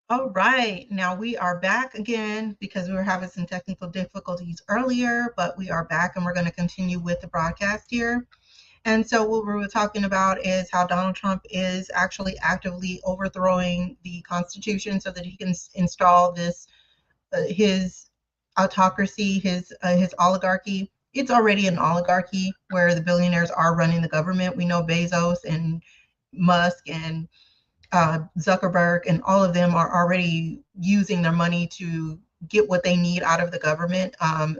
All right, now we are back again because we were having some technical difficulties earlier, but we are back and we're going to continue with the broadcast here. And so what we were talking about is how Donald Trump is actually actively overthrowing the Constitution so that he can install this his autocracy, his oligarchy. It's already an oligarchy where the billionaires are running the government. We know Bezos and Musk and Zuckerberg and all of them are already using their money to get what they need out of the government,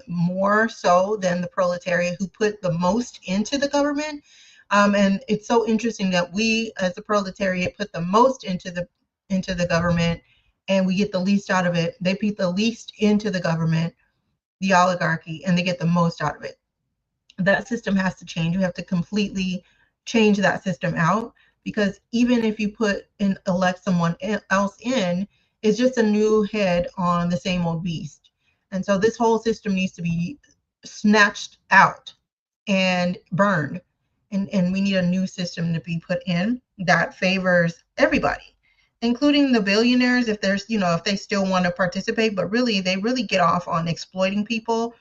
more so than the proletariat who put the most into the government. And it's so interesting that we, as the proletariat, put the most into the government, and we get the least out of it. They put the least into the government, the oligarchy, and they get the most out of it. That system has to change. We have to completely change that system out, because even if you put and elect someone else in, it's just a new head on the same old beast. And so this whole system needs to be snatched out and burned. And we need a new system to be put in that favors everybody, including the billionaires, if there's, if they still want to participate, but really, they really get off on exploiting people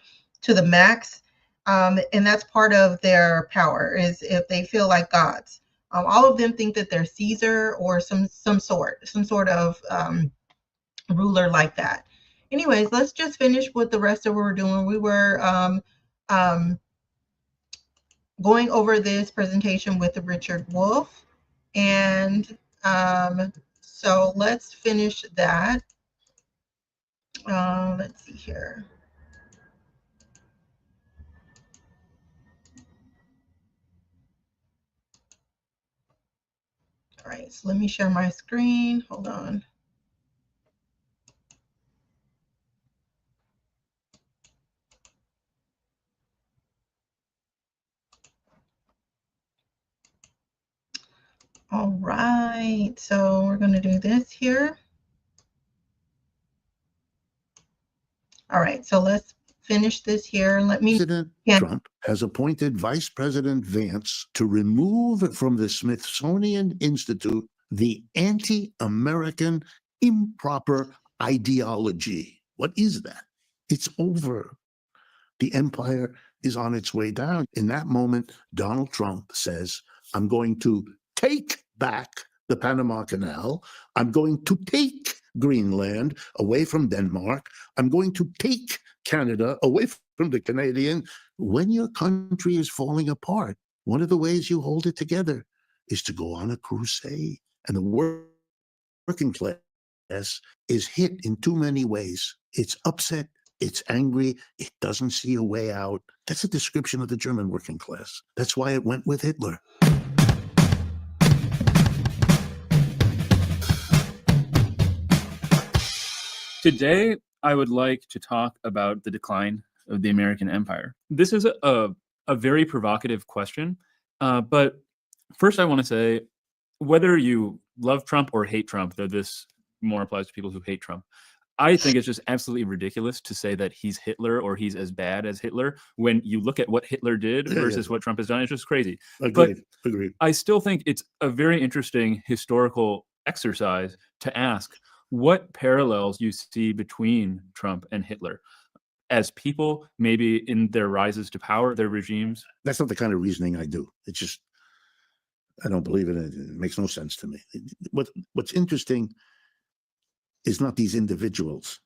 to the max. And that's part of their power, is if they feel like gods. All of them think that they're Caesar or some sort of ruler like that. Anyways, let's just finish with the rest of what we're doing. We were going over this presentation with Richard Wolff, and so let's finish that. Let's see here. All right, so let me share my screen. Hold on. All right, so we're going to do this here. All right, so let's finish this here. President Trump has appointed Vice President Vance to remove from the Smithsonian Institute the anti-American improper ideology. What is that? It's over. The empire is on its way down. In that moment, Donald Trump says, I'm going to take back the Panama Canal. I'm going to take Greenland away from Denmark. I'm going to take Canada away from the Canadian. When your country is falling apart, one of the ways you hold it together is to go on a crusade. And the working class is hit in too many ways. It's upset. It's angry. It doesn't see a way out. That's a description of the German working class. That's why it went with Hitler. Today, I would like to talk about the decline of the American empire. This is a very provocative question, but first I want to say, whether you love Trump or hate Trump, though this more applies to people who hate Trump, I think it's just absolutely ridiculous to say that he's Hitler or he's as bad as Hitler when you look at what Hitler did versus what Trump has done. It's just crazy. Agreed. I still think it's a very interesting historical exercise to ask what parallels you see between Trump and Hitler as people, maybe in their rises to power, their regimes. That's not the kind of reasoning I do. It's just, I don't believe in it. It makes no sense to me. What's interesting is not these individuals,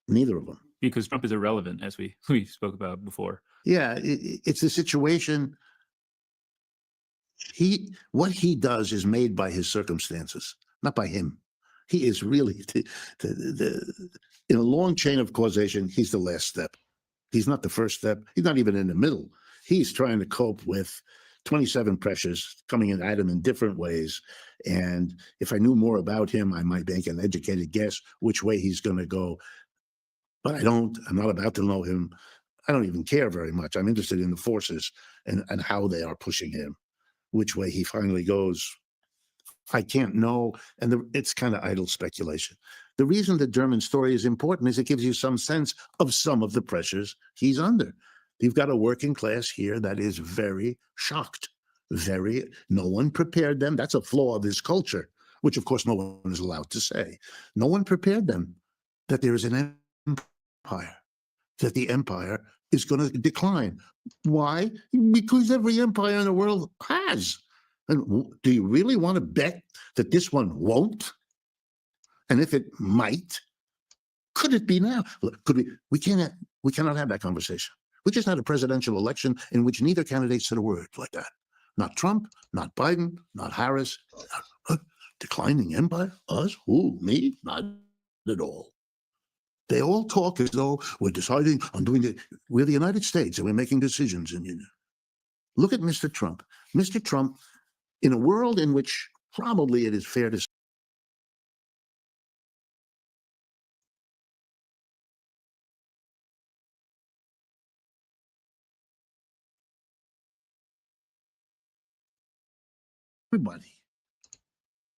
neither of them. Because Trump is irrelevant, as we spoke about before. Yeah, it's the situation. What he does is made by his circumstances, not by him. He is really, in a long chain of causation, he's the last step. He's not the first step. He's not even in the middle. He's trying to cope with 27 pressures coming at him in different ways. And if I knew more about him, I might make an educated guess which way he's going to go. But I don't. I'm not about to know him. I don't even care very much. I'm interested in the forces and how they are pushing him. Which way he finally goes, I can't know. And it's kind of idle speculation. The reason the German story is important is it gives you some sense of some of the pressures he's under. You've got a working class here that is very shocked. No one prepared them. That's a flaw of his culture. which of course no one is allowed to say. No one prepared them that there is an empire, that the empire is going to decline. Why? Because every empire in the world has. And do you really want to bet that this one won't? And if it might, could it be now? Could we? We cannot have that conversation. We just had a presidential election in which neither candidate said a word like that. Not Trump, not Biden, not Harris. Declining empire? Us? Who? Me? Not at all. They all talk as though we're deciding on doing it. We're the United States and we're making decisions. And look at Mr. Trump. Mr. Trump, in a world in which probably it is fair to say everybody.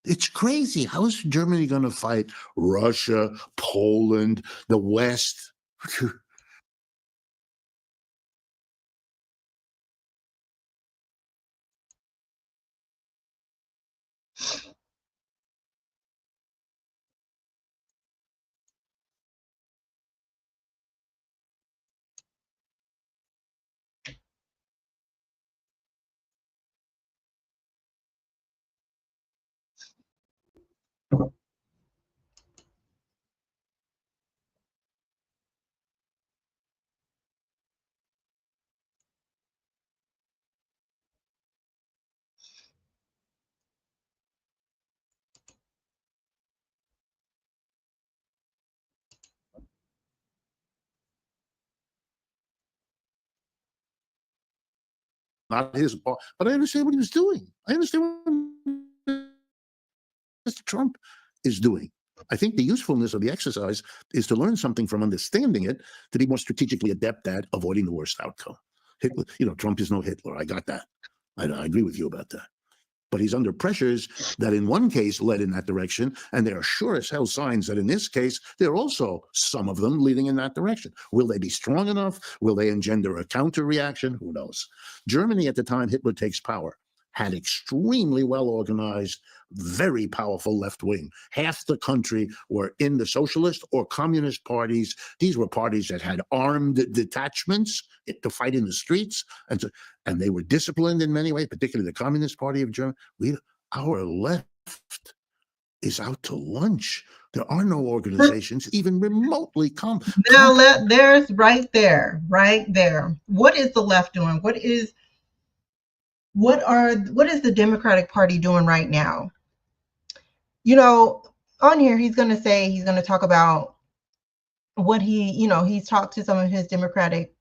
It's crazy. How is Germany going to fight Russia, Poland, the West? Not his part, but I understand what he was doing. I understand what Mr. Trump is doing. I think the usefulness of the exercise is to learn something from understanding it, to be more strategically adept at avoiding the worst outcome. Hitler, Trump is no Hitler. I got that. I agree with you about that. But he's under pressures that in one case led in that direction, and there are sure as hell signs that in this case, there are also some of them leading in that direction. Will they be strong enough? Will they engender a counter reaction? Who knows? Germany at the time Hitler takes power had extremely well-organized, very powerful left wing. Half the country were in the socialist or communist parties. These were parties that had armed detachments to fight in the streets, and they were disciplined in many ways, particularly the Communist Party of Germany. Our left is out to lunch. There are no organizations even remotely Now there's right there. What is the left doing? What is the Democratic Party doing right now? On here he's going to talk about what he's talked to some of his Democratic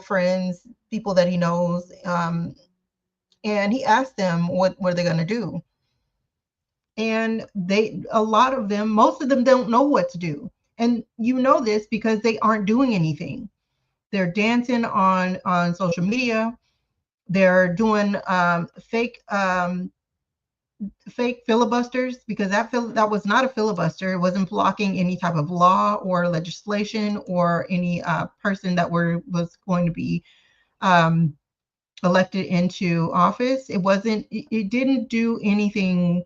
friends, people that he knows, and he asked them what are they going to do, and most of them don't know what to do, and this because they aren't doing anything. They're dancing on social media. They're doing fake filibusters, because that was not a filibuster. It wasn't blocking any type of law or legislation or any person that was going to be elected into office. It didn't do anything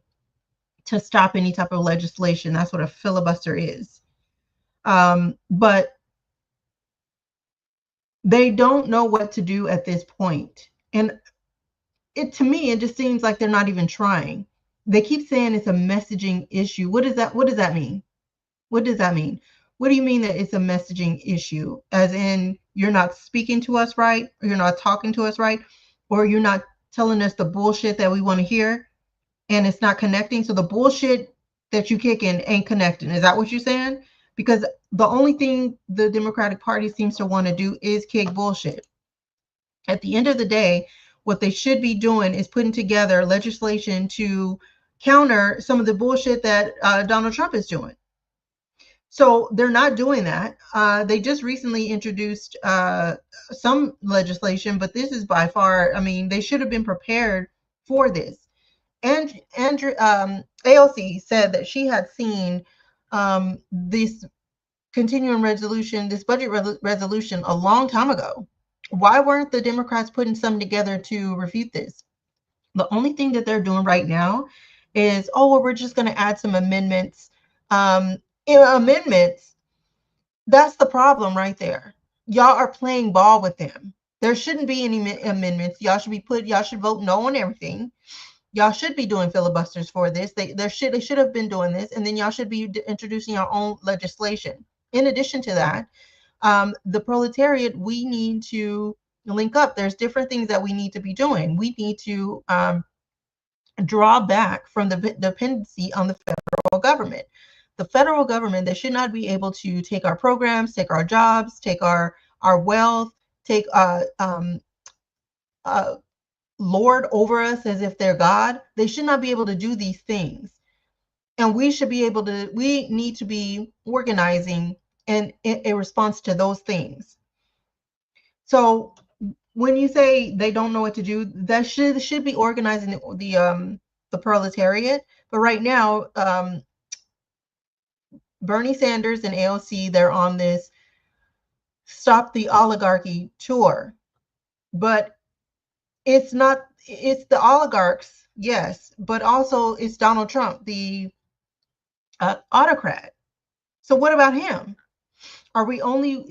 to stop any type of legislation. That's what a filibuster is. But they don't know what to do at this point. And to me, it just seems like they're not even trying. They keep saying it's a messaging issue. What does that mean? What does that mean? What do you mean that it's a messaging issue? As in, you're not speaking to us right, or you're not talking to us right, or you're not telling us the bullshit that we want to hear, and it's not connecting? So the bullshit that you kick in ain't connecting. Is that what you're saying? Because the only thing the Democratic Party seems to want to do is kick bullshit. At the end of the day, what they should be doing is putting together legislation to counter some of the bullshit that Donald Trump is doing. So they're not doing that. They just recently introduced some legislation, but this is by far, they should have been prepared for this. And AOC said that she had seen this continuing resolution, this budget resolution, a long time ago. Why weren't the Democrats putting something together to refute this? The only thing that they're doing right now is, oh, well, we're just going to add some amendments. Amendments, that's the problem right there. Y'all are playing ball with them. There shouldn't be any amendments. Y'all should vote no on everything. Y'all should be doing filibusters for this. They should have been doing this, and then y'all should be introducing your own legislation. In addition to that, the proletariat, we need to link up. There's different things that we need to be doing. We need to draw back from the dependency on the federal government. The federal government, they should not be able to take our programs, take our jobs, take our wealth, take lord over us as if they're God. They should not be able to do these things. And we need to be organizing in response to those things. So when you say they don't know what to do, that should be organizing the proletariat. But right now, Bernie Sanders and AOC, they're on this Stop the Oligarchy tour. But it's the oligarchs, yes, but also it's Donald Trump, the autocrat. So what about him? Are we only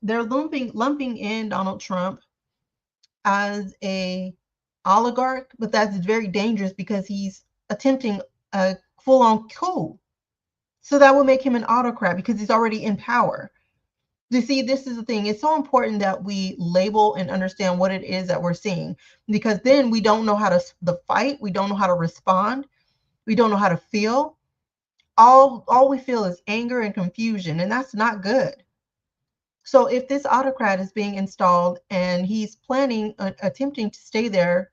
they're lumping in Donald Trump as a oligarch, but that's very dangerous because he's attempting a full-on coup. So that will make him an autocrat because he's already in power. You see, this is the thing. It's so important that we label and understand what it is that we're seeing, because then we don't know how to fight. We don't know how to respond. We don't know how to feel. All we feel is anger and confusion, and that's not good. So if this autocrat is being installed and he's planning, attempting to stay there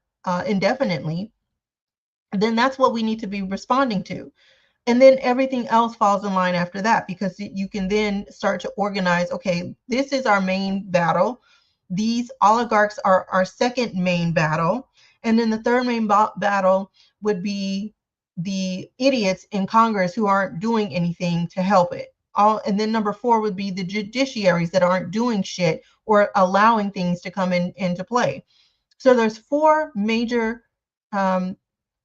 indefinitely, then that's what we need to be responding to. And then everything else falls in line after that, because you can then start to organize, okay, this is our main battle. These oligarchs are our second main battle. And then the third main battle would be the idiots in Congress who aren't doing anything to help it. And then number 4 would be the judiciaries that aren't doing shit or allowing things to come into play. So there's 4 major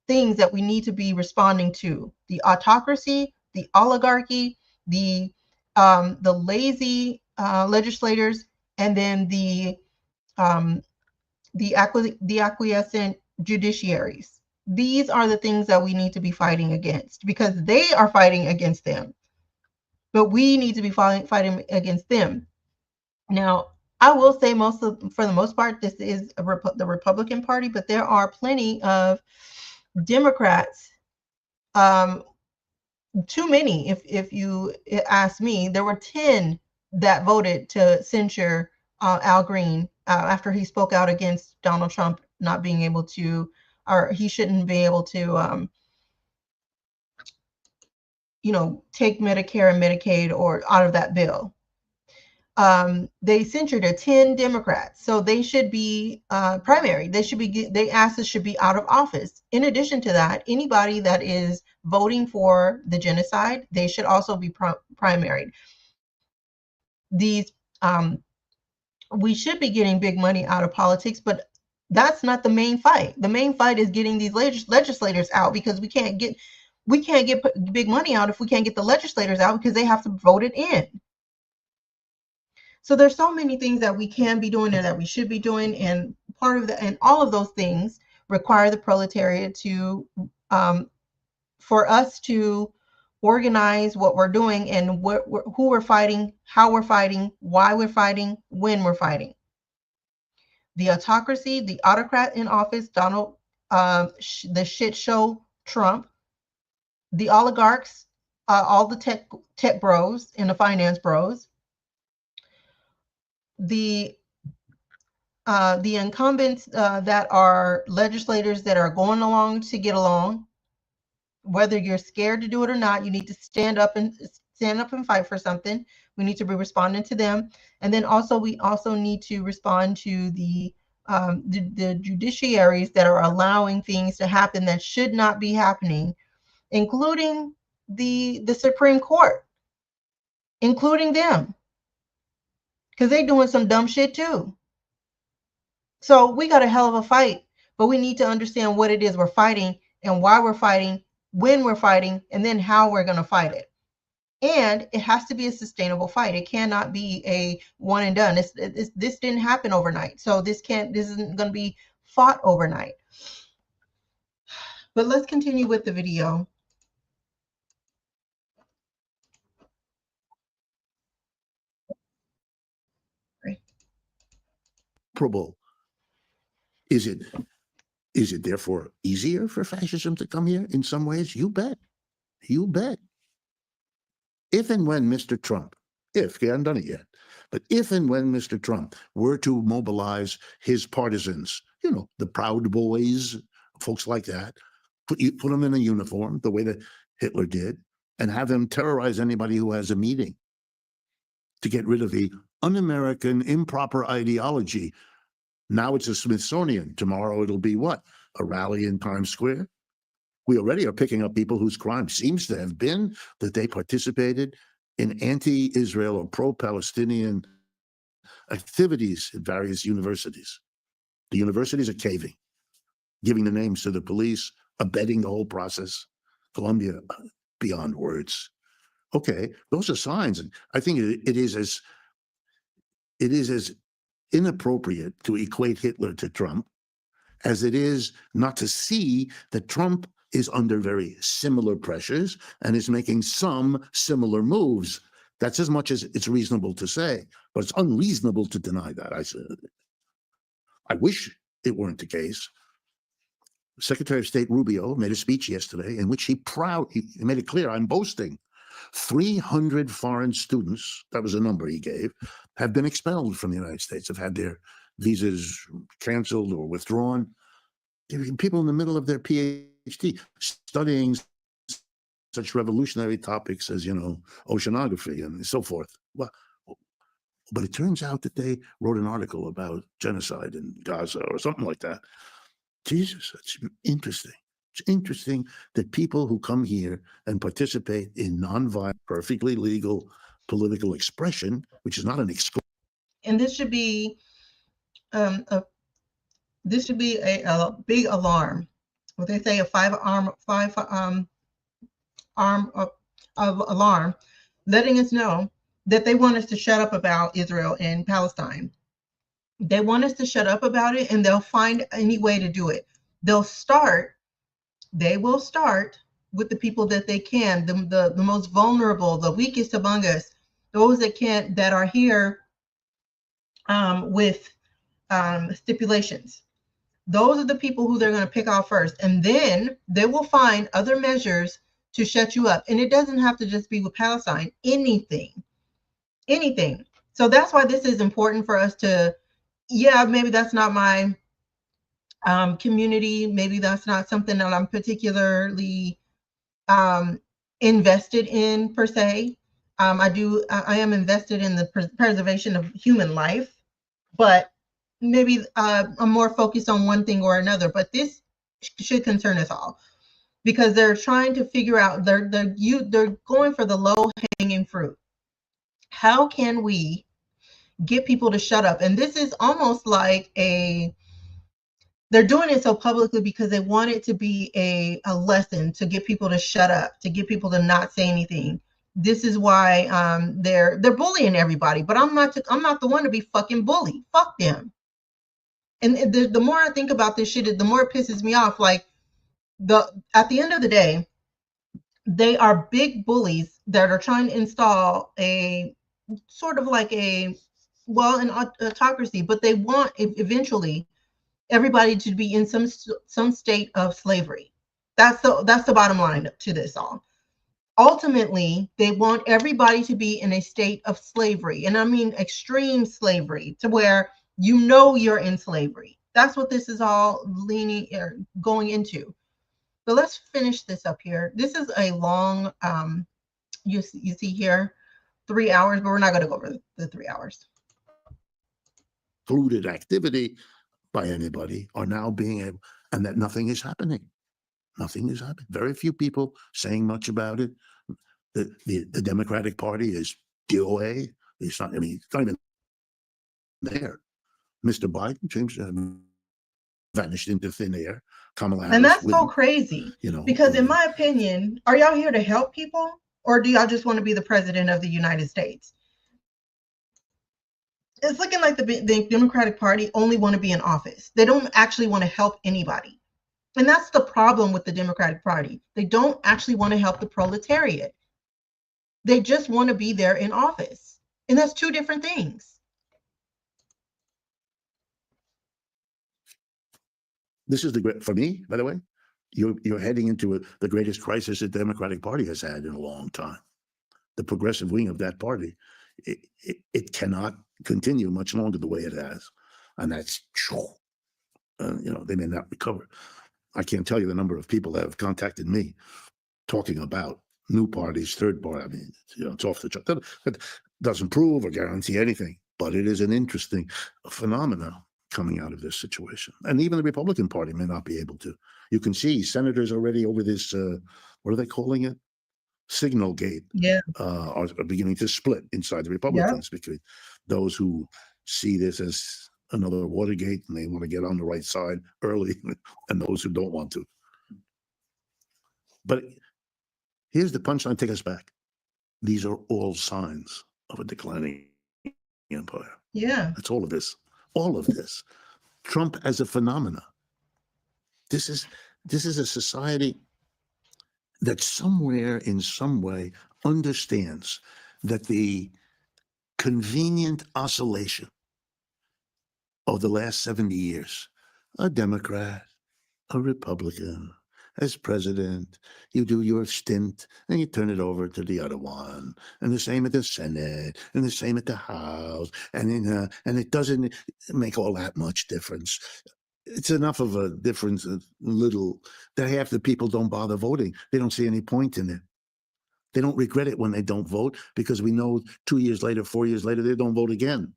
things that we need to be responding to: the autocracy, the oligarchy, the lazy legislators, and then the acquiescent judiciaries. These are the things that we need to be fighting against, because they are fighting against them, but we need to be fighting against them. Now, I will say for the most part, this is the Republican Party, but there are plenty of Democrats, too many, if you ask me. There were 10 that voted to censure Al Green after he spoke out against Donald Trump not being able to, or he shouldn't be able to, take Medicare and Medicaid or out of that bill. They censured 10 Democrats, so they should be primary. They asked should be out of office. In addition to that, anybody that is voting for the genocide, they should also be primaried. These we should be getting big money out of politics, but that's not the main fight. The main fight is getting these legislators out, because we can't get big money out if we can't get the legislators out, because they have to vote it in. So there's so many things that we can be doing and that we should be doing, and all of those things require the proletariat to, for us to organize what we're doing and who we're fighting, how we're fighting, why we're fighting, when we're fighting. The autocracy, the autocrat in office, Donald, the shit show Trump, the oligarchs, all the tech bros and the finance bros, the incumbents that are legislators that are going along to get along. Whether you're scared to do it or not, you need to stand up and fight for something. We need to be responding to them, and then we also need to respond to the judiciaries that are allowing things to happen that should not be happening, including the Supreme Court, including them, because they're doing some dumb shit too. So we got a hell of a fight, but we need to understand what it is we're fighting and why we're fighting, when we're fighting, and then how we're going to fight it. And it has to be a sustainable fight. It cannot be a one and done. This didn't happen overnight. So this isn't going to be fought overnight. But let's continue with the video. Is it therefore easier for fascism to come here in some ways? You bet. You bet. If and when Mr. Trump, if he hasn't done it yet, but if and when Mr. Trump were to mobilize his partisans, the Proud Boys, folks like that, put them in a uniform the way that Hitler did, and have them terrorize anybody who has a meeting to get rid of the un-American improper ideology. Now it's a Smithsonian. Tomorrow it'll be what? A rally in Times Square? We already are picking up people whose crime seems to have been that they participated in anti-Israel or pro-Palestinian activities at various universities. The universities are caving, giving the names to the police, abetting the whole process. Columbia, beyond words. Okay, those are signs. And I think it is as inappropriate to equate Hitler to Trump as it is not to see that Trump is under very similar pressures and is making some similar moves. That's as much as it's reasonable to say, but it's unreasonable to deny that. I wish it weren't the case. Secretary of State Rubio made a speech yesterday in which he made it clear, I'm boasting. 300 foreign students, that was a number he gave, have been expelled from the United States, have had their visas canceled or withdrawn. People in the middle of their PhD studying such revolutionary topics as, oceanography and so forth. Well, but it turns out that they wrote an article about genocide in Gaza or something like that. Jesus, that's interesting. It's interesting that people who come here and participate in nonviolent, perfectly legal political expression, which is not an exclusion. And this should be a big alarm. What they say, a five arm of alarm, letting us know that they want us to shut up about Israel and Palestine. They want us to shut up about it, and they'll find any way to do it. They will start with the people that they can, the most vulnerable, the weakest among us, those that are here with stipulations. Those are the people who they're going to pick out first, and then they will find other measures to shut you up. And it doesn't have to just be with Palestine. Anything. So that's why this is important for us to. Yeah, maybe that's not my community. Maybe that's not something that I'm particularly invested in per se. I am invested in the preservation of human life, but maybe I'm more focused on one thing or another. But this should concern us all because they're trying to figure out. They're going for the low hanging fruit. How can we get people to shut up? And this is almost like they're doing it so publicly because they want it to be a lesson to get people to shut up, to get people to not say anything. This is why they're bullying everybody, but I'm not the one to be fucking bullied. Fuck them. And the more I think about this shit, the more it pisses me off. Like at the end of the day, they are big bullies that are trying to install a sort of like an autocracy, but they want eventually everybody to be in some state of slavery. That's the bottom line to this all. Ultimately, they want everybody to be in a state of slavery, and I mean extreme slavery, to where you're in slavery. That's what this is all leaning or going into. So let's finish this up here. This is a long, you see here, 3 hours, but we're not going to go over the 3 hours. Polluted activity by anybody are now being able, and that nothing is happening. Nothing is happening. Very few people saying much about it. The Democratic Party is DOA. It's not even there. Mr. Biden seems to have vanished into thin air. Kamala Harris And that's so winning, crazy. Because in my opinion, are y'all here to help people, or do y'all just want to be the president of the United States? It's looking like the Democratic Party only want to be in office. They don't actually want to help anybody. And that's the problem with the Democratic Party. They don't actually want to help the proletariat. They just want to be there in office. And that's two different things. This is for me, by the way, you're heading into the greatest crisis the Democratic Party has had in a long time. The progressive wing of that party, it cannot continue much longer the way it has. And that's, they may not recover. I can't tell you the number of people that have contacted me talking about new parties, third party. I mean, it's off the chart. That doesn't prove or guarantee anything, but it is an interesting phenomenon coming out of this situation. And even the Republican Party may not be able to. You can see senators already over this, what are they calling it? Signal gate. Yeah. Are beginning to split inside the Republicans, because those who see this as another Watergate and they want to get on the right side early, and those who don't want to. But here's the punchline, take us back. These are all signs of a declining empire. Yeah. That's all of this. All of this. Trump as a phenomena. This is a society that somewhere in some way understands that the convenient oscillation of the last 70 years, a Democrat, a Republican, as president, you do your stint and you turn it over to the other one, and the same at the Senate, and the same at the House, and it doesn't make all that much difference. It's enough of a difference, little, that half the people don't bother voting. They don't see any point in it. They don't regret it when they don't vote, because we know 2 years later, 4 years later, they don't vote again.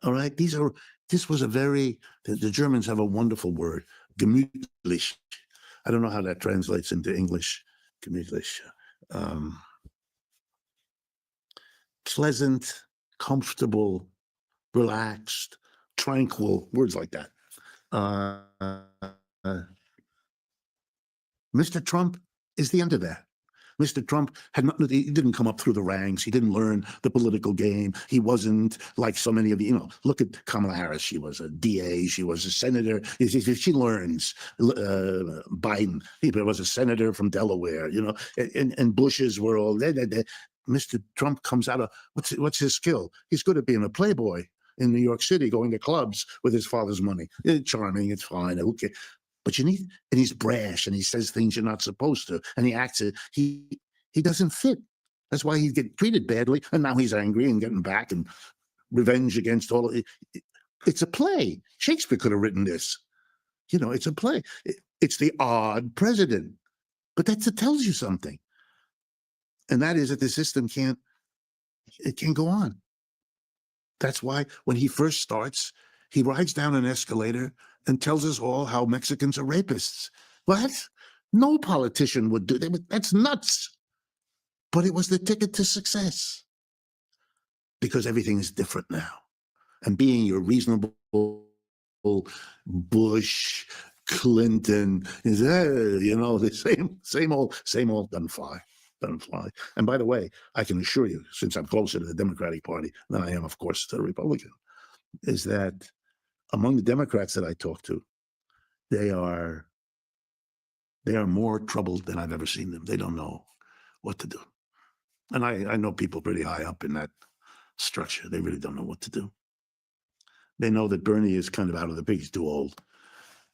All right, this was a very, the Germans have a wonderful word, gemütlich. I don't know how that translates into English, gemütlich. Pleasant, comfortable, relaxed, tranquil, words like that. Mr. Trump is the end of that. Mr. Trump he didn't come up through the ranks. He didn't learn the political game. He wasn't like so many of look at Kamala Harris. She was a DA. She was a senator. She learns. Biden, he was a senator from Delaware, and Bush's were all, Mr. Trump comes out of, what's his skill? He's good at being a playboy in New York City, going to clubs with his father's money. It's charming. It's fine. Okay. But and he's brash, and he says things you're not supposed to, and he acts it. He doesn't fit. That's why he get treated badly, and now he's angry and getting back and revenge against all of it. It's a play. Shakespeare could have written this. It's a play. It's the odd president, but that tells you something, and that is that the system can't go on. That's why when he first starts, he rides down an escalator and tells us all how Mexicans are rapists. What? No politician would do that. That's nuts. But it was the ticket to success, because everything is different now. And being your reasonable Bush, Clinton, is the same old doesn't fly. And by the way, I can assure you, since I'm closer to the Democratic Party than I am, of course, to the Republican, is that among the Democrats that I talk to, they are more troubled than I've ever seen them. They don't know what to do. And I know people pretty high up in that structure. They really don't know what to do. They know that Bernie is kind of out of the pig. He's too old,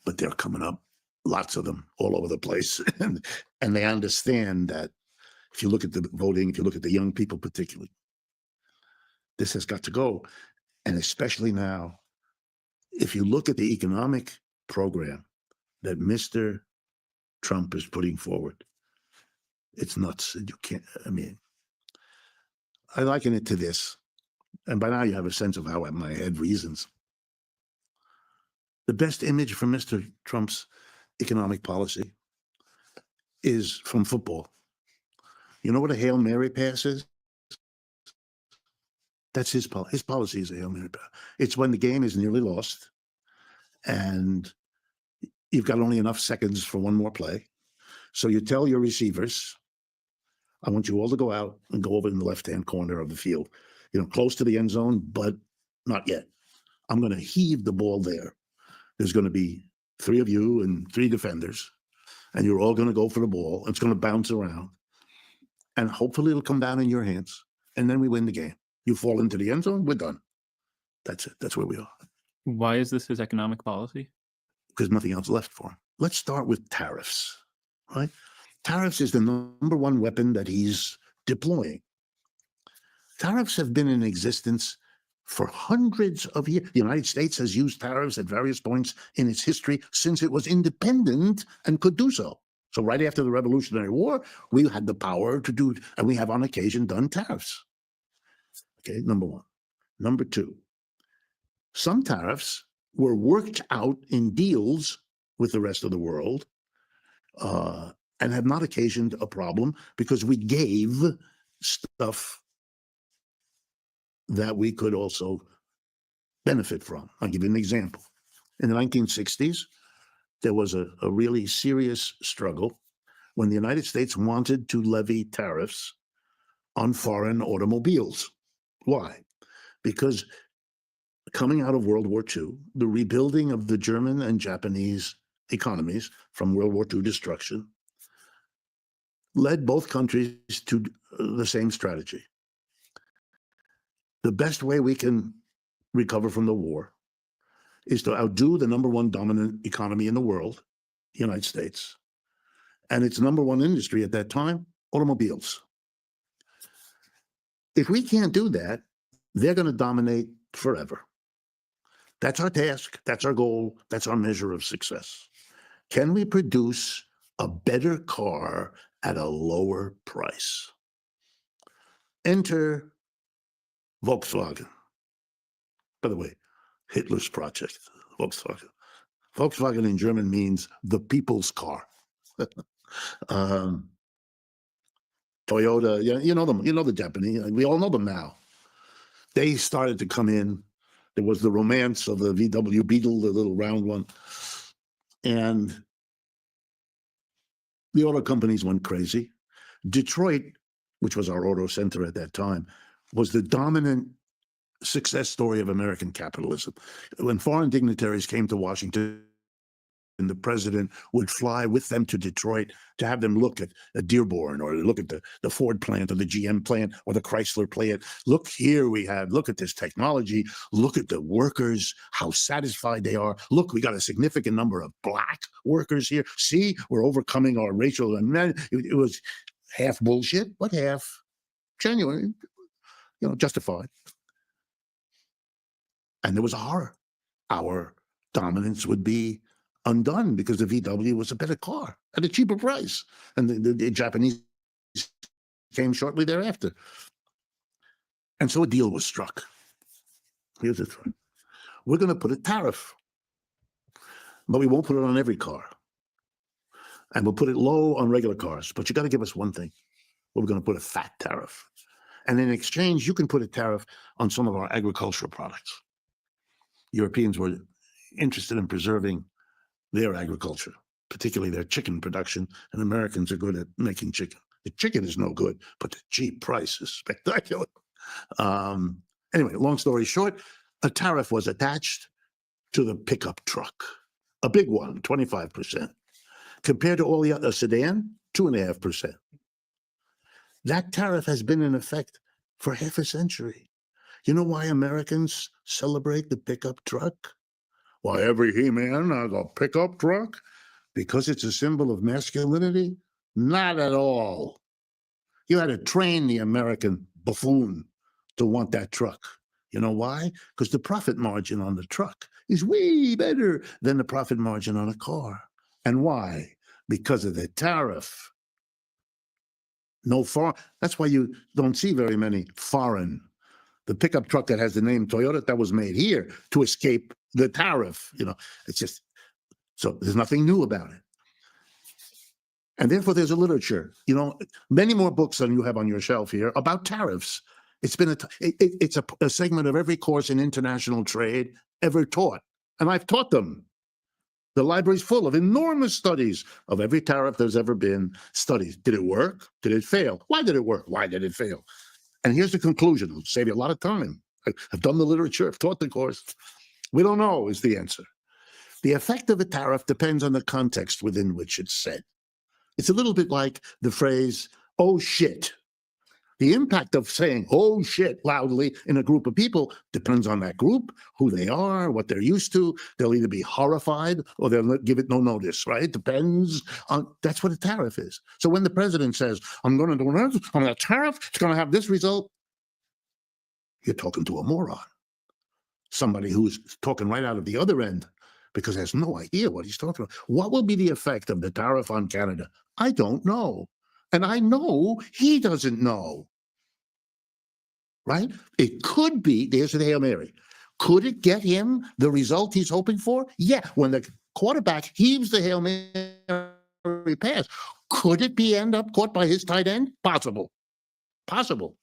but they're coming up, lots of them all over the place. and they understand that if you look at the voting, if you look at the young people particularly, this has got to go. And especially now, if you look at the economic program that Mr. Trump is putting forward, it's nuts. You can't, I liken it to this, and by now you have a sense of how my head reasons. The best image from Mr. Trump's economic policy is from football. You know what a Hail Mary pass is? That's his policy. His policy is a Hail Mary pass. It's when the game is nearly lost, and you've got only enough seconds for one more play. So you tell your receivers, I want you all to go out and go over in the left-hand corner of the field, close to the end zone, but not yet. I'm going to heave the ball there. There's going to be 3 of you and 3 defenders, and you're all going to go for the ball. It's going to bounce around, and hopefully it'll come down in your hands, and then we win the game. You fall into the end zone, we're done. That's it. That's where we are. Why is this his economic policy? Because nothing else left for him. Let's start with tariffs, right? Tariffs is the number one weapon that he's deploying. Tariffs have been in existence for hundreds of years. The United States has used tariffs at various points in its history since it was independent and could do so. So right after the Revolutionary War, we had the power to do, and we have on occasion done tariffs. Okay, number one. Number two, some tariffs were worked out in deals with the rest of the world and have not occasioned a problem because we gave stuff that we could also benefit from. I'll give you an example. In the 1960s, there was a really serious struggle when the United States wanted to levy tariffs on foreign automobiles. Why? Because coming out of World War II, the rebuilding of the German and Japanese economies from World War II destruction led both countries to the same strategy. The best way we can recover from the war is to outdo the number one dominant economy in the world, the United States, and its number one industry at that time, automobiles. If we can't do that, they're going to dominate forever. That's our task. That's our goal. That's our measure of success. Can we produce a better car at a lower price? Enter Volkswagen. By the way, Hitler's project, Volkswagen. Volkswagen in German means the people's car. Toyota, you know them. You know the Japanese. We all know them now. They started to come in. There was the romance of the VW Beetle, the little round one. And the auto companies went crazy. Detroit, which was our auto center at that time, was the dominant success story of American capitalism. When foreign dignitaries came to Washington, and the president would fly with them to Detroit to have them look at a Dearborn or look at the Ford plant or the GM plant or the Chrysler plant. Look here, look at this technology. Look at the workers, how satisfied they are. Look, we got a significant number of black workers here. See, we're overcoming our racial, it was half bullshit, but half genuine, justified. And there was a horror. Our dominance would be undone because the VW was a better car at a cheaper price. And the Japanese came shortly thereafter. And so a deal was struck. Here's the thing. We're going to put a tariff, but we won't put it on every car. And we'll put it low on regular cars. But you got to give us one thing. We're going to put a fat tariff. And in exchange, you can put a tariff on some of our agricultural products. Europeans were interested in preserving their agriculture, particularly their chicken production, and Americans are good at making chicken. The chicken is no good, but the cheap price is spectacular. Anyway, long story short, a tariff was attached to the pickup truck, a big one, 25%, compared to all the other sedan, 2.5%. That tariff has been in effect for half a century. You know why Americans celebrate the pickup truck? Why, every He-Man has a pickup truck? Because it's a symbol of masculinity? Not at all. You had to train the American buffoon to want that truck. You know why? Because the profit margin on the truck is way better than the profit margin on a car. And why? Because of the tariff. That's why you don't see very many foreign. The pickup truck that has the name Toyota, that was made here to escape the tariff. It's just, so there's nothing new about it. And therefore there's a literature, many more books than you have on your shelf here about tariffs. It's been it's a segment of every course in international trade ever taught. And I've taught them. The library's full of enormous studies of every tariff there's ever been. Studies. Did it work? Did it fail? Why did it work? Why did it fail? And here's the conclusion. It'll save you a lot of time. I've done the literature. I've taught the course. We don't know is the answer. The effect of a tariff depends on the context within which it's said. It's a little bit like the phrase, oh shit. The impact of saying, oh shit, loudly in a group of people depends on that group, who they are, what they're used to. They'll either be horrified or they'll give it no notice, right? It depends on, that's what a tariff is. So when the president says, I'm going to do this, I'm going to tariff, it's going to have this result, you're talking to a moron. Somebody who's talking right out of the other end because has no idea what he's talking about. What will be the effect of the tariff on Canada? I don't know. And I know he doesn't know. Right? It could be, there's the Hail Mary. Could it get him the result he's hoping for? Yeah. When the quarterback heaves the Hail Mary pass, could it be end up caught by his tight end? Possible. Possible.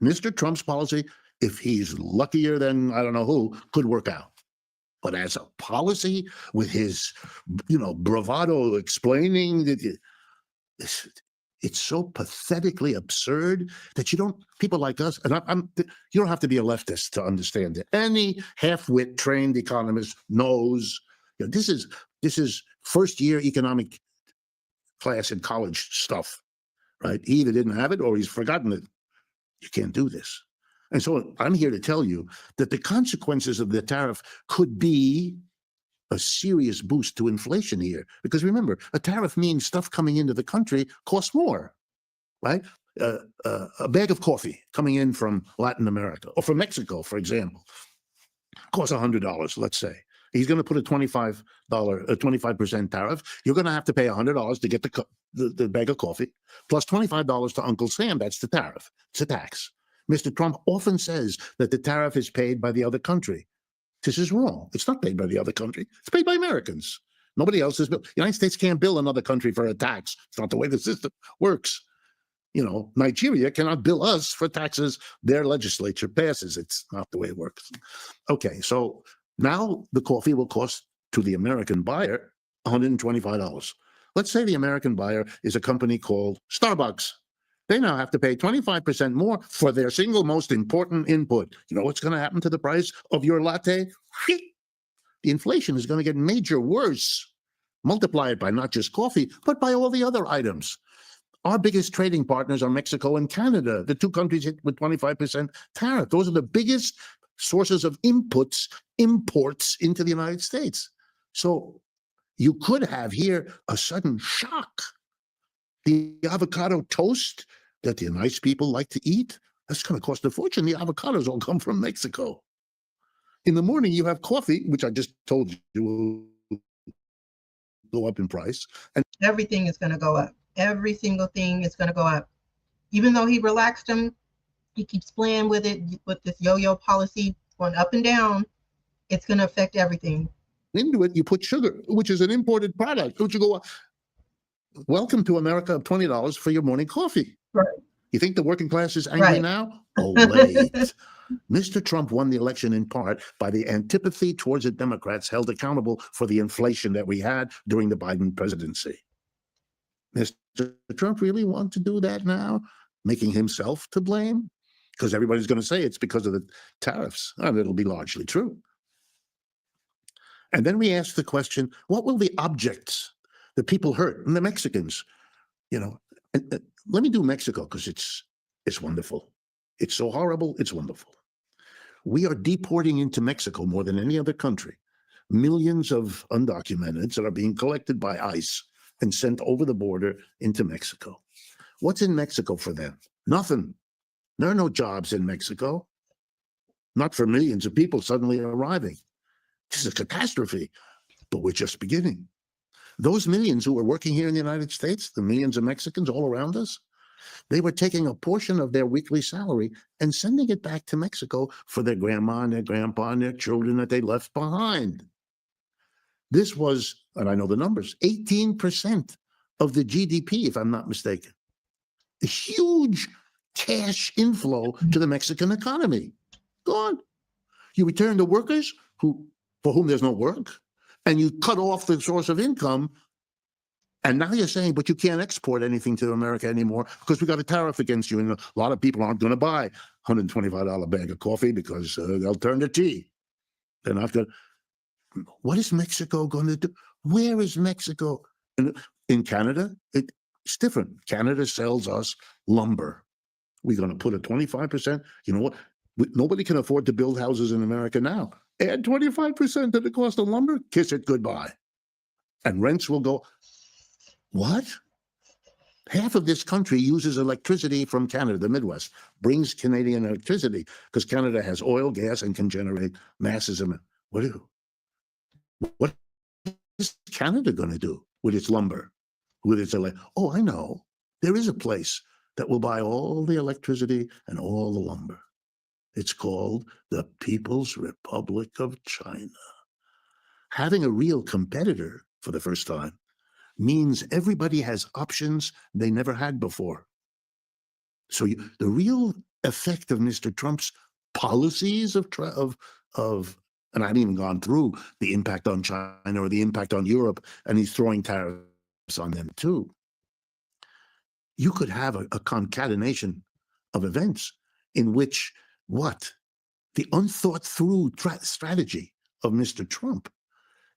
Mr. Trump's policy, if he's luckier than I don't know who, could work out. But as a policy, with his, bravado explaining that it's so pathetically absurd that people like us, and you don't have to be a leftist to understand it. Any half-wit trained economist knows this is first-year economic class in college stuff, right? He either didn't have it or he's forgotten it. You can't do this. And so I'm here to tell you that the consequences of the tariff could be a serious boost to inflation here. Because remember, a tariff means stuff coming into the country costs more, right? A bag of coffee coming in from Latin America or from Mexico, for example, costs $100, let's say. He's going to put a $25% tariff. You're going to have to pay $100 to get the bag of coffee, plus $25 to Uncle Sam. That's the tariff. It's a tax. Mr. Trump often says that the tariff is paid by the other country. This is wrong. It's not paid by the other country. It's paid by Americans. Nobody else is billed. The United States can't bill another country for a tax. It's not the way the system works. Nigeria cannot bill us for taxes their legislature passes. It's not the way it works. Okay, so now the coffee will cost to the American buyer $125. Let's say the American buyer is a company called Starbucks. They now have to pay 25% more for their single most important input. You know what's going to happen to the price of your latte? The inflation is going to get major worse. Multiply it by not just coffee, but by all the other items. Our biggest trading partners are Mexico and Canada, the two countries hit with 25% tariff. Those are the biggest sources of imports into the United States. So you could have here a sudden shock. The avocado toast that the nice people like to eat, that's going to cost a fortune. The avocados all come from Mexico. In the morning, you have coffee, which I just told you will go up in price. And everything is going to go up. Every single thing is going to go up. Even though he relaxed them, he keeps playing with it, with this yo-yo policy going up and down. It's going to affect everything. Into it, you put sugar, which is an imported product. Don't you go, welcome to America of $20 for your morning coffee. Right. You think the working class is angry now? Oh, wait. Mr. Trump won the election in part by the antipathy towards the Democrats held accountable for the inflation that we had during the Biden presidency. Mr. Trump really want to do that now, making himself to blame? Because everybody's going to say it's because of the tariffs. And it'll be largely true. And then we ask the question, what will the objects, the people hurt, and the Mexicans, let me do Mexico because it's wonderful. It's so horrible, it's wonderful. We are deporting into Mexico more than any other country millions of undocumenteds that are being collected by ICE and sent over the border into Mexico. What's in Mexico for them? Nothing. There are no jobs in Mexico. Not for millions of people suddenly arriving. This is a catastrophe, but we're just beginning. Those millions who were working here in the United States, the millions of Mexicans all around us, they were taking a portion of their weekly salary and sending it back to Mexico for their grandma and their grandpa and their children that they left behind. This was, and I know the numbers, 18% of the GDP, if I'm not mistaken. A huge cash inflow to the Mexican economy. Gone. You return the workers for whom there's no work. and you cut off the source of income. And now you're saying, but you can't export anything to America anymore because we got a tariff against you. And a lot of people aren't going to buy $125 bag of coffee because they'll turn to tea. They're not going to. What is Mexico going to do? Where is Mexico? In Canada, it's different. Canada sells us lumber. We're going to put a 25%. You know what? Nobody can afford to build houses in America now. Add 25% to the cost of lumber, kiss it goodbye. And rents will go. What? Half of this country uses electricity from Canada, the Midwest, brings Canadian electricity because Canada has oil, gas, and can generate masses of it. What is Canada going to do with its lumber? With its oh, I know. There is a place that will buy all the electricity and all the lumber. It's called the People's Republic of China. Having a real competitor for the first time means everybody has options they never had before. So the real effect of Mr. Trump's policies and I haven't even gone through the impact on China or the impact on Europe, and he's throwing tariffs on them too. You could have a concatenation of events in which the unthought through strategy of Mr. Trump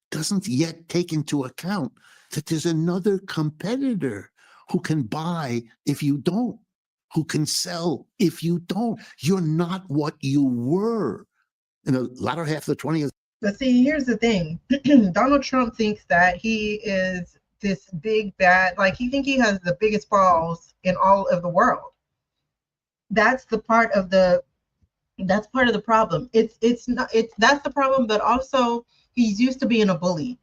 doesn't yet take into account that there's another competitor who can buy if you don't, who can sell if you don't. You're not what you were in the latter half of the 20th. But see, here's the thing. Donald Trump thinks that he is this big bad, like he thinks he has the biggest balls in all of the world. That's part of the problem. That's the problem, but also he's used to being a bully.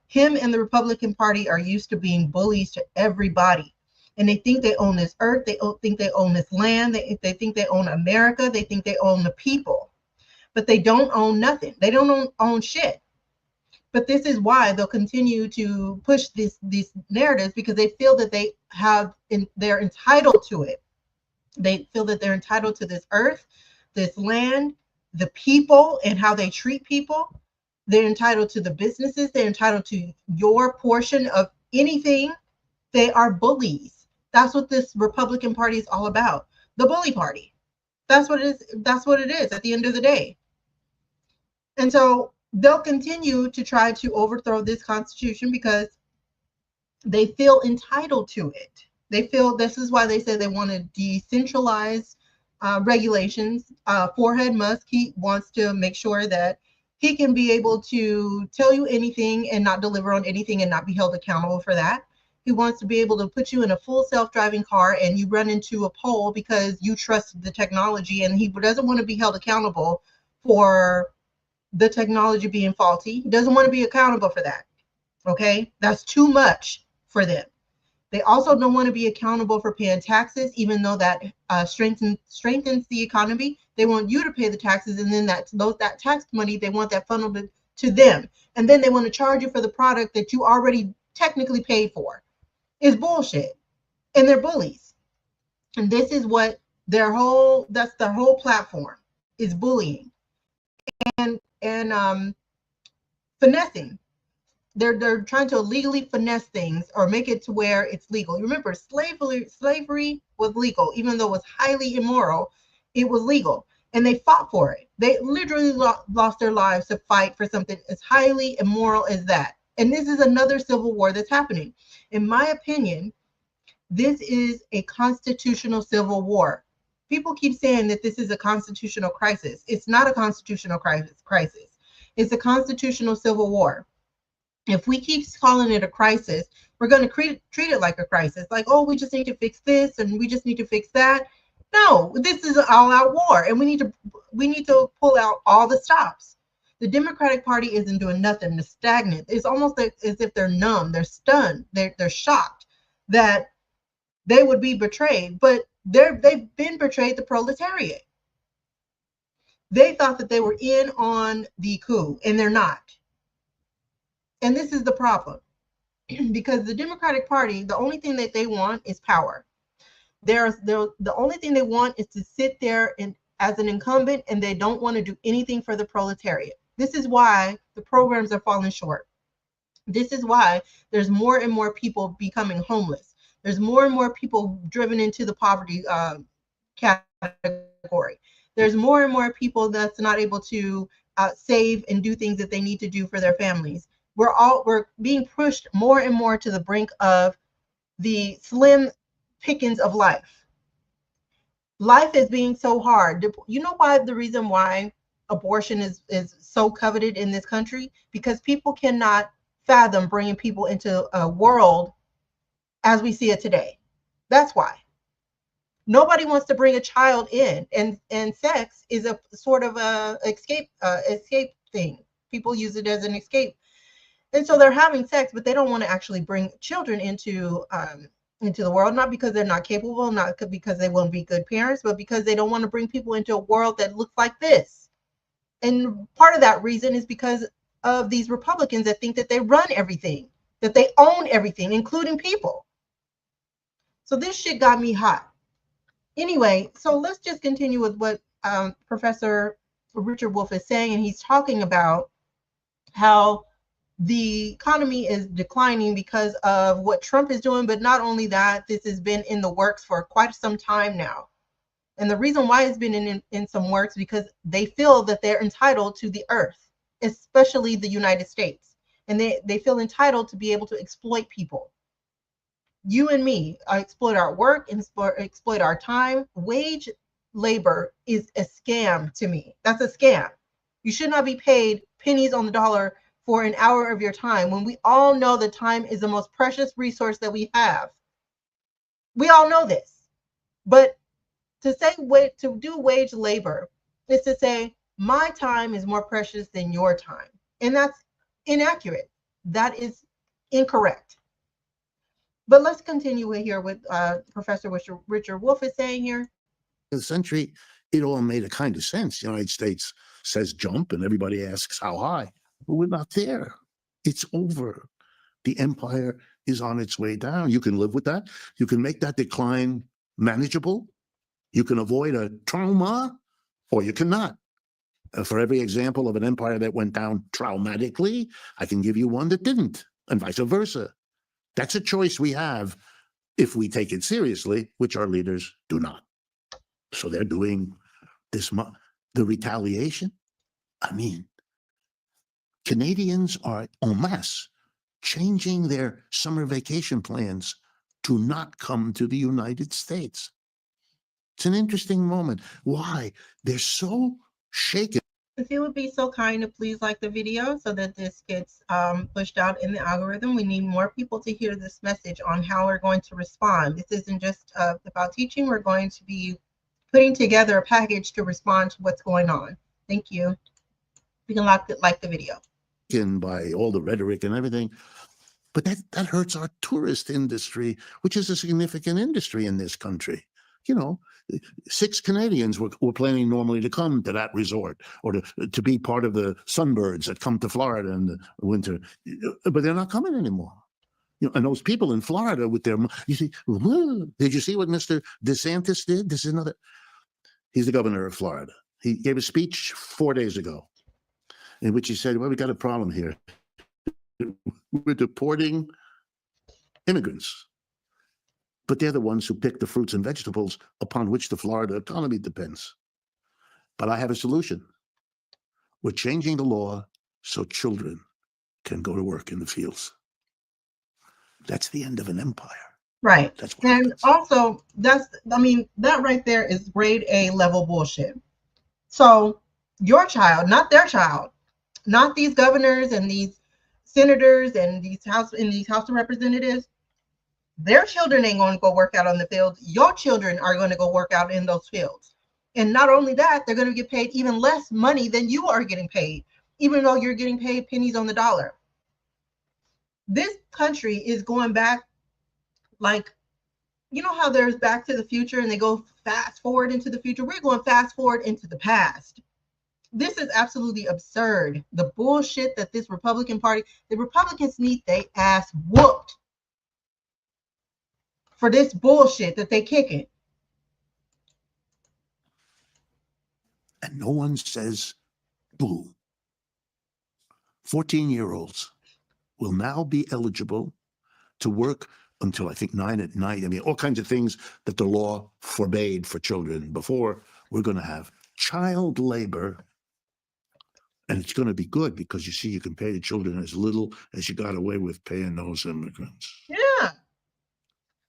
Him and the Republican Party are used to being bullies to everybody. And they think they own this earth. They think they own this land. They think they own America. They think they own the people. But they don't own nothing. They don't own shit. But this is why they'll continue to push these narratives, because they feel that they're entitled to it. They feel that they're entitled to this earth, this land, the people, and how they treat people. They're entitled to the businesses. They're entitled to your portion of anything. They are bullies. That's what this Republican Party is all about. The bully party. That's what it is. That's what it is at the end of the day. And so they'll continue to try to overthrow this Constitution because they feel entitled to it. They feel this is why they say they want to decentralize regulations. Forehead Musk, he wants to make sure that he can be able to tell you anything and not deliver on anything and not be held accountable for that. He wants to be able to put you in a full self-driving car and you run into a pole because you trusted the technology, and he doesn't want to be held accountable for the technology being faulty. He doesn't want to be accountable for that. Okay? That's too much for them. They also don't want to be accountable for paying taxes, even though that strengthens the economy. They want you to pay the taxes, and then that tax money, they want that funneled to them. And then they want to charge you for the product that you already technically paid for. It's bullshit. And they're bullies. And this is what that's their whole platform, is bullying and finessing. They're trying to illegally finesse things or make it to where it's legal. You remember, slavery was legal, even though it was highly immoral. It was legal, and they fought for it. They literally lost their lives to fight for something as highly immoral as that. And this is another civil war that's happening. In my opinion, this is a constitutional civil war. People keep saying that this is a constitutional crisis. It's not a constitutional crisis. It's a constitutional civil war. If we keep calling it a crisis, we're going to treat it like a crisis. Like, oh, we just need to fix this and we just need to fix that. No, this is an all-out war, and we need to pull out all the stops. The Democratic Party isn't doing nothing. They're stagnant. It's almost as if they're numb. They're stunned. They're shocked that they would be betrayed, but they've been betrayed. The proletariat. They thought that they were in on the coup, and they're not. And this is the problem, because the Democratic Party, the only thing that they want is power. The only thing they want is to sit there as an incumbent, and they don't want to do anything for the proletariat. This is why the programs are falling short. This is why there's more and more people becoming homeless. There's more and more people driven into the poverty category. There's more and more people that's not able to save and do things that they need to do for their families. We're being pushed more and more to the brink of the slim pickings of life. Life is being so hard. You know why? The reason why abortion is so coveted in this country? Because people cannot fathom bringing people into a world as we see it today. That's why. Nobody wants to bring a child in, and sex is a sort of a escape thing. People use it as an escape, and so they're having sex, but they don't want to actually bring children into the world, not because they're not capable, not because they won't be good parents, but because they don't want to bring people into a world that looks like this. And part of that reason is because of these Republicans that think that they run everything, that they own everything, including people. So this shit got me hot. Anyway, so let's just continue with what Professor Richard Wolff is saying, and he's talking about how the economy is declining because of what Trump is doing, but not only that, this has been in the works for quite some time now. And the reason why it's been in some works because they feel that they're entitled to the earth, especially the United States. And they feel entitled to be able to exploit people. You and me exploit our work and exploit our time. Wage labor is a scam to me. That's a scam. You should not be paid pennies on the dollar for an hour of your time when we all know that time is the most precious resource that we have. We all know this. But to say to do wage labor is to say my time is more precious than your time. And that's inaccurate. That is incorrect. But let's continue here with Professor Richard Wolff is saying here. The century, it all made a kind of sense. The United States says jump, and everybody asks how high. But we're not there. It's over. The empire is on its way down. You can live with that. You can make that decline manageable. You can avoid a trauma, or you cannot. For every example of an empire that went down traumatically, I can give you one that didn't, and vice versa. That's a choice we have if we take it seriously, which our leaders do not. So they're doing this, the retaliation. I mean, Canadians are en masse changing their summer vacation plans to not come to the United States. It's an interesting moment. Why? They're so shaken. If you would be so kind to please like the video so that this gets pushed out in the algorithm. We need more people to hear this message on how we're going to respond. This isn't just about teaching. We're going to be putting together a package to respond to what's going on. Thank you. You can like the video. By all the rhetoric and everything. But that hurts our tourist industry, which is a significant industry in this country. You know, 6 Canadians were planning normally to come to that resort or to be part of the sunbirds that come to Florida in the winter, but they're not coming anymore. You know, and those people in Florida with their, you see, did you see what Mr. DeSantis did? This is another, he's the governor of Florida. He gave a speech 4 days ago in which he said, well, we got a problem here. We're deporting immigrants. But they're the ones who pick the fruits and vegetables upon which the Florida economy depends. But I have a solution. We're changing the law so children can go to work in the fields. That's the end of an empire. Right. That's what and happens. Also, that right there is grade A level bullshit. So your child, not their child, not these governors and these senators and these House of Representatives, their children ain't going to go work out on the field. Your children are going to go work out in those fields. And not only that, they're going to get paid even less money than you are getting paid, even though you're getting paid pennies on the dollar. This country is going back, like, you know how there's Back to the Future and they go fast forward into the future? We're going fast forward into the past. This is absolutely absurd. The bullshit that this Republican Party, the Republicans need their ass whooped for this bullshit that they kicking. And no one says boo. 14-year-olds will now be eligible to work until I think 9 at night. I mean, all kinds of things that the law forbade for children before. We're going to have child labor. And it's going to be good because you see, you can pay the children as little as you got away with paying those immigrants. Yeah.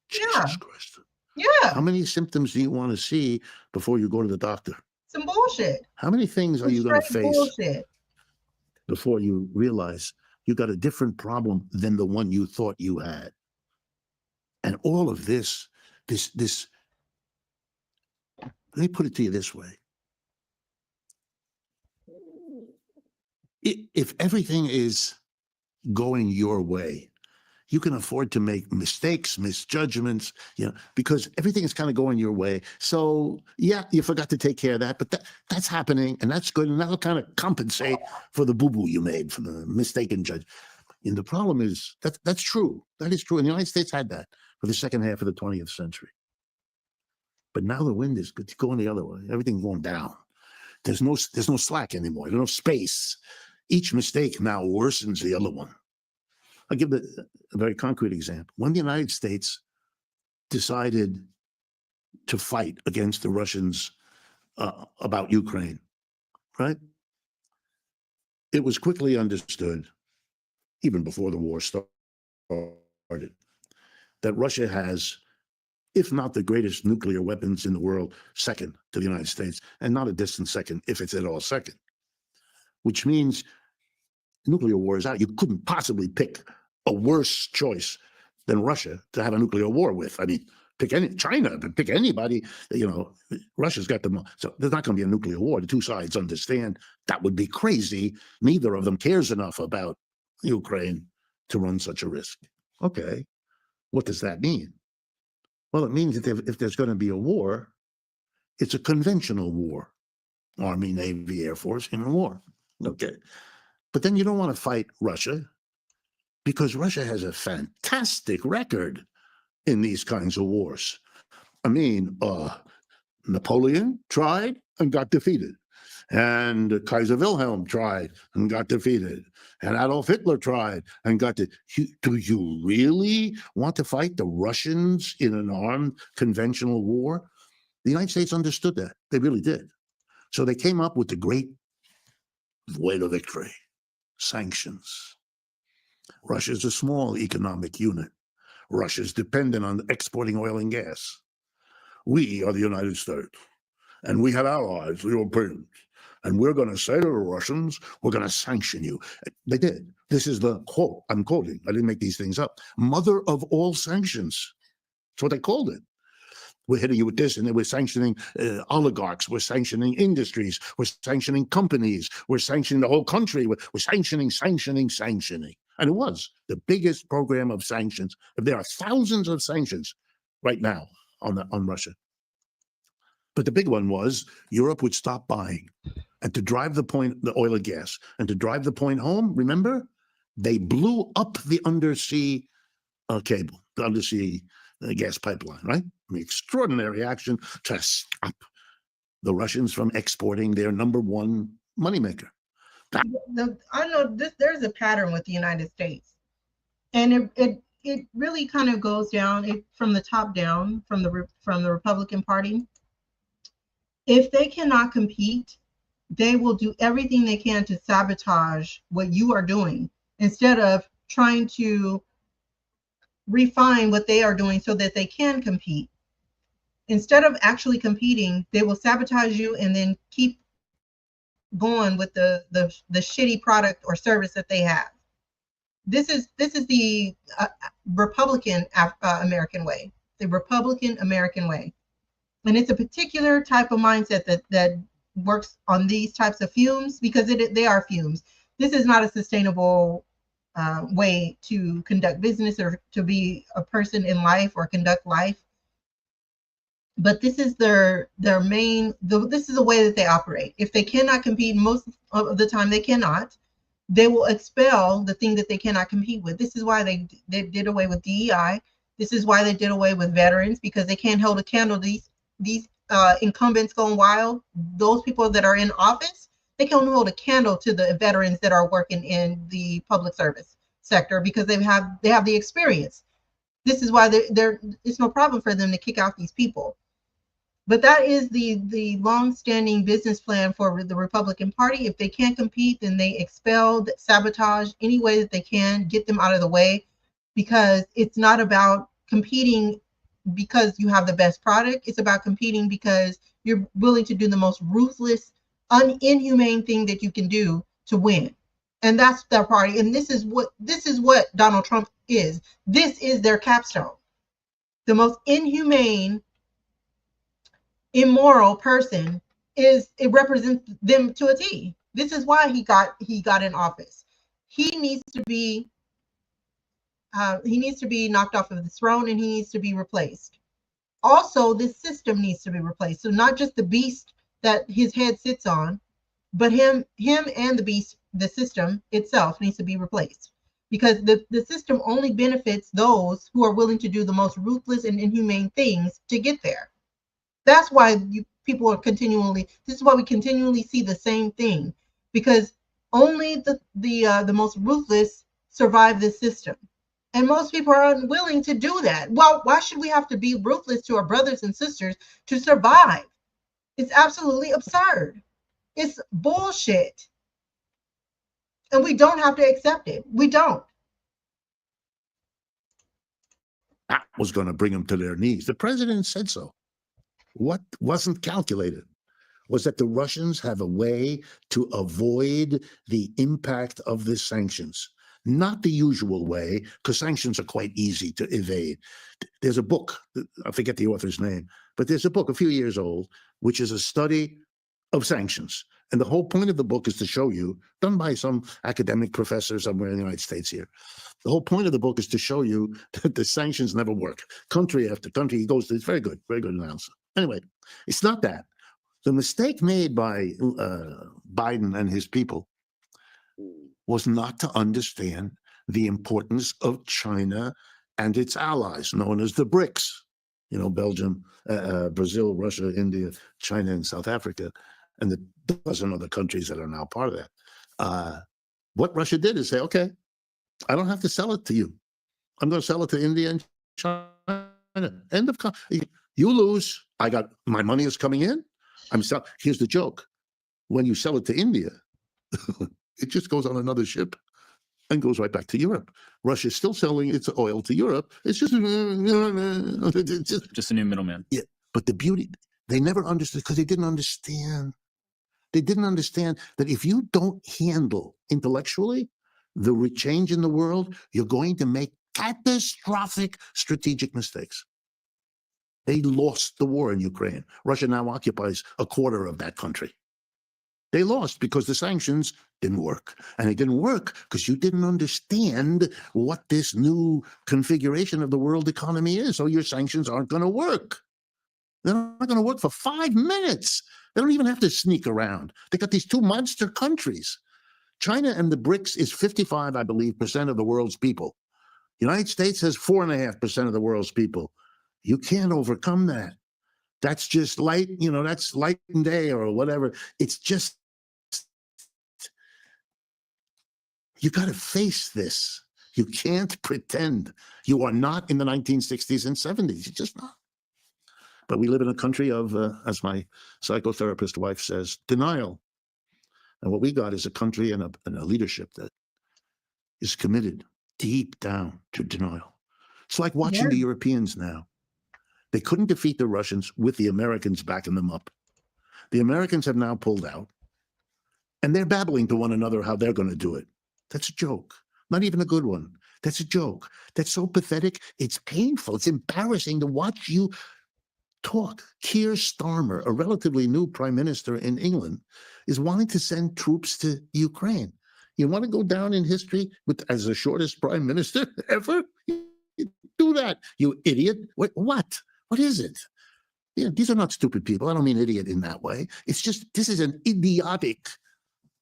Jesus Christ. Yeah. How many symptoms do you want to see before you go to the doctor? Some bullshit. How many things are Some you going to straight face bullshit. before you realize you got a different problem than the one you thought you had? And all of this, let me put it to you this way. If everything is going your way, you can afford to make mistakes, misjudgments, because everything is kind of going your way. So yeah, you forgot to take care of that, but that's happening, and that's good, and that'll kind of compensate for the boo-boo you made, for the mistaken judge. And the problem is that's true. That is true. And the United States had that for the second half of the 20th century. But now the wind is going the other way. Everything's going down. There's no slack anymore. There's no space. Each mistake now worsens the other one. I'll give a very concrete example. When the United States decided to fight against the Russians about Ukraine, right? It was quickly understood, even before the war started, that Russia has, if not the greatest nuclear weapons in the world, second to the United States, and not a distant second, if it's at all second, which means nuclear war is out. You couldn't possibly pick a worse choice than Russia to have a nuclear war with. I mean, pick China, pick anybody, Russia's got them. So there's not going to be a nuclear war. The two sides understand that would be crazy. Neither of them cares enough about Ukraine to run such a risk. Okay, what does that mean? Well, it means that if there's going to be a war, it's a conventional war. Army, Navy, Air Force in a war. Okay. But then you don't want to fight Russia because Russia has a fantastic record in these kinds of wars. I mean, Napoleon tried and got defeated. And Kaiser Wilhelm tried and got defeated. And Adolf Hitler tried and got defeated. Do you really want to fight the Russians in an armed conventional war? The United States understood that. They really did. So they came up with the great way to victory: sanctions. Russia's a small economic unit. Russia's dependent on exporting oil and gas. We are the United States, and we have allies, the Europeans, and we're going to say to the Russians, we're going to sanction you. They did. This is the quote I'm quoting. I didn't make these things up. Mother of all sanctions. That's what they called it. We're hitting you with this, and then we're sanctioning oligarchs. We're sanctioning industries. We're sanctioning companies. We're sanctioning the whole country. We're sanctioning. And it was the biggest program of sanctions. There are thousands of sanctions right now on Russia. But the big one was Europe would stop buying. And to drive the oil and gas, and to drive the point home, remember, they blew up the undersea cable, the undersea gas pipeline, right? I mean, extraordinary action to stop the Russians from exporting their number one moneymaker. I know there's a pattern with the United States, and it really kind of goes down from the top down, from the Republican Party. If they cannot compete, they will do everything they can to sabotage what you are doing instead of trying to refine what they are doing so that they can compete. Instead of actually competing, they will sabotage you and then keep going with the shitty product or service that they have. This is the Republican American way, the Republican American way, and it's a particular type of mindset that works on these types of fumes because they are fumes. This is not a sustainable way to conduct business or to be a person in life or conduct life. But this is their main. This is the way that they operate. If they cannot compete, most of the time they cannot, they will expel the thing that they cannot compete with. This is why they did away with DEI. This is why they did away with veterans, because they can't hold a candle to these incumbents going wild. Those people that are in office, they can't hold a candle to the veterans that are working in the public service. sector because they have the experience. This is why it's no problem for them to kick out these people. But that is the long-standing business plan for the Republican Party. If they can't compete, then they expel, sabotage any way that they can, get them out of the way, because it's not about competing because you have the best product. It's about competing because you're willing to do the most ruthless, inhumane thing that you can do to win. And that's their party. And this is what Donald Trump is. This is their capstone. The most inhumane, immoral person it represents them to a T. This is why he got in office. He needs to be knocked off of the throne, and he needs to be replaced. Also, this system needs to be replaced. So not just the beast that his head sits on, but him and the beast, the system itself needs to be replaced. Because the system only benefits those who are willing to do the most ruthless and inhumane things to get there. That's why people are continually. This is why we continually see the same thing, because only the most ruthless survive this system, and most people are unwilling to do that. Well, why should we have to be ruthless to our brothers and sisters to survive? It's absolutely absurd. It's bullshit, and we don't have to accept it. We don't. That was going to bring them to their knees. The president said so. What wasn't calculated was that the Russians have a way to avoid the impact of the sanctions. Not the usual way, because sanctions are quite easy to evade. There's a book, I forget the author's name, but there's a book a few years old, which is a study of sanctions. And the whole point of the book is to show you, done by some academic professor somewhere in the United States here, the whole point of the book is to show you that the sanctions never work. Country after country, he goes to, it's very good analysis. Anyway, it's not that. The mistake made by Biden and his people was not to understand the importance of China and its allies, known as the BRICS. You know, Belgium, Brazil, Russia, India, China, and South Africa, and the dozen other countries that are now part of that. What Russia did is say, okay, I don't have to sell it to you. I'm going to sell it to India and China. End of you lose. I got my money is coming in. Here's the joke: when you sell it to India, it just goes on another ship and goes right back to Europe. Russia's still selling its oil to Europe. It's just a new middleman. Yeah, but the beauty, they never understood, because they didn't understand. They didn't understand that if you don't handle intellectually the change in the world, you're going to make catastrophic strategic mistakes. They lost the war in Ukraine. Russia now occupies a quarter of that country. They lost because the sanctions didn't work. And they didn't work because you didn't understand what this new configuration of the world economy is. So your sanctions aren't going to work. They're not going to work for 5 minutes. They don't even have to sneak around. They got these two monster countries. China and the BRICS is 55, I believe, % of the world's people. The United States has 4.5% of the world's people. You can't overcome that. That's just light, that's light and day or whatever. It's just, you got to face this. You can't pretend. You are not in the 1960s and 70s. You're just not. But we live in a country of, as my psychotherapist wife says, denial. And what we got is a country and a leadership that is committed deep down to denial. It's like watching the Europeans now. They couldn't defeat the Russians with the Americans backing them up. The Americans have now pulled out, and they're babbling to one another how they're going to do it. That's a joke. Not even a good one. That's a joke. That's so pathetic. It's painful. It's embarrassing to watch you talk. Keir Starmer, a relatively new prime minister in England, is wanting to send troops to Ukraine. You want to go down in history as the shortest prime minister ever? You do that, you idiot. What? What is it? These are not stupid people. I don't mean idiot in that way. It's just, this is an idiotic.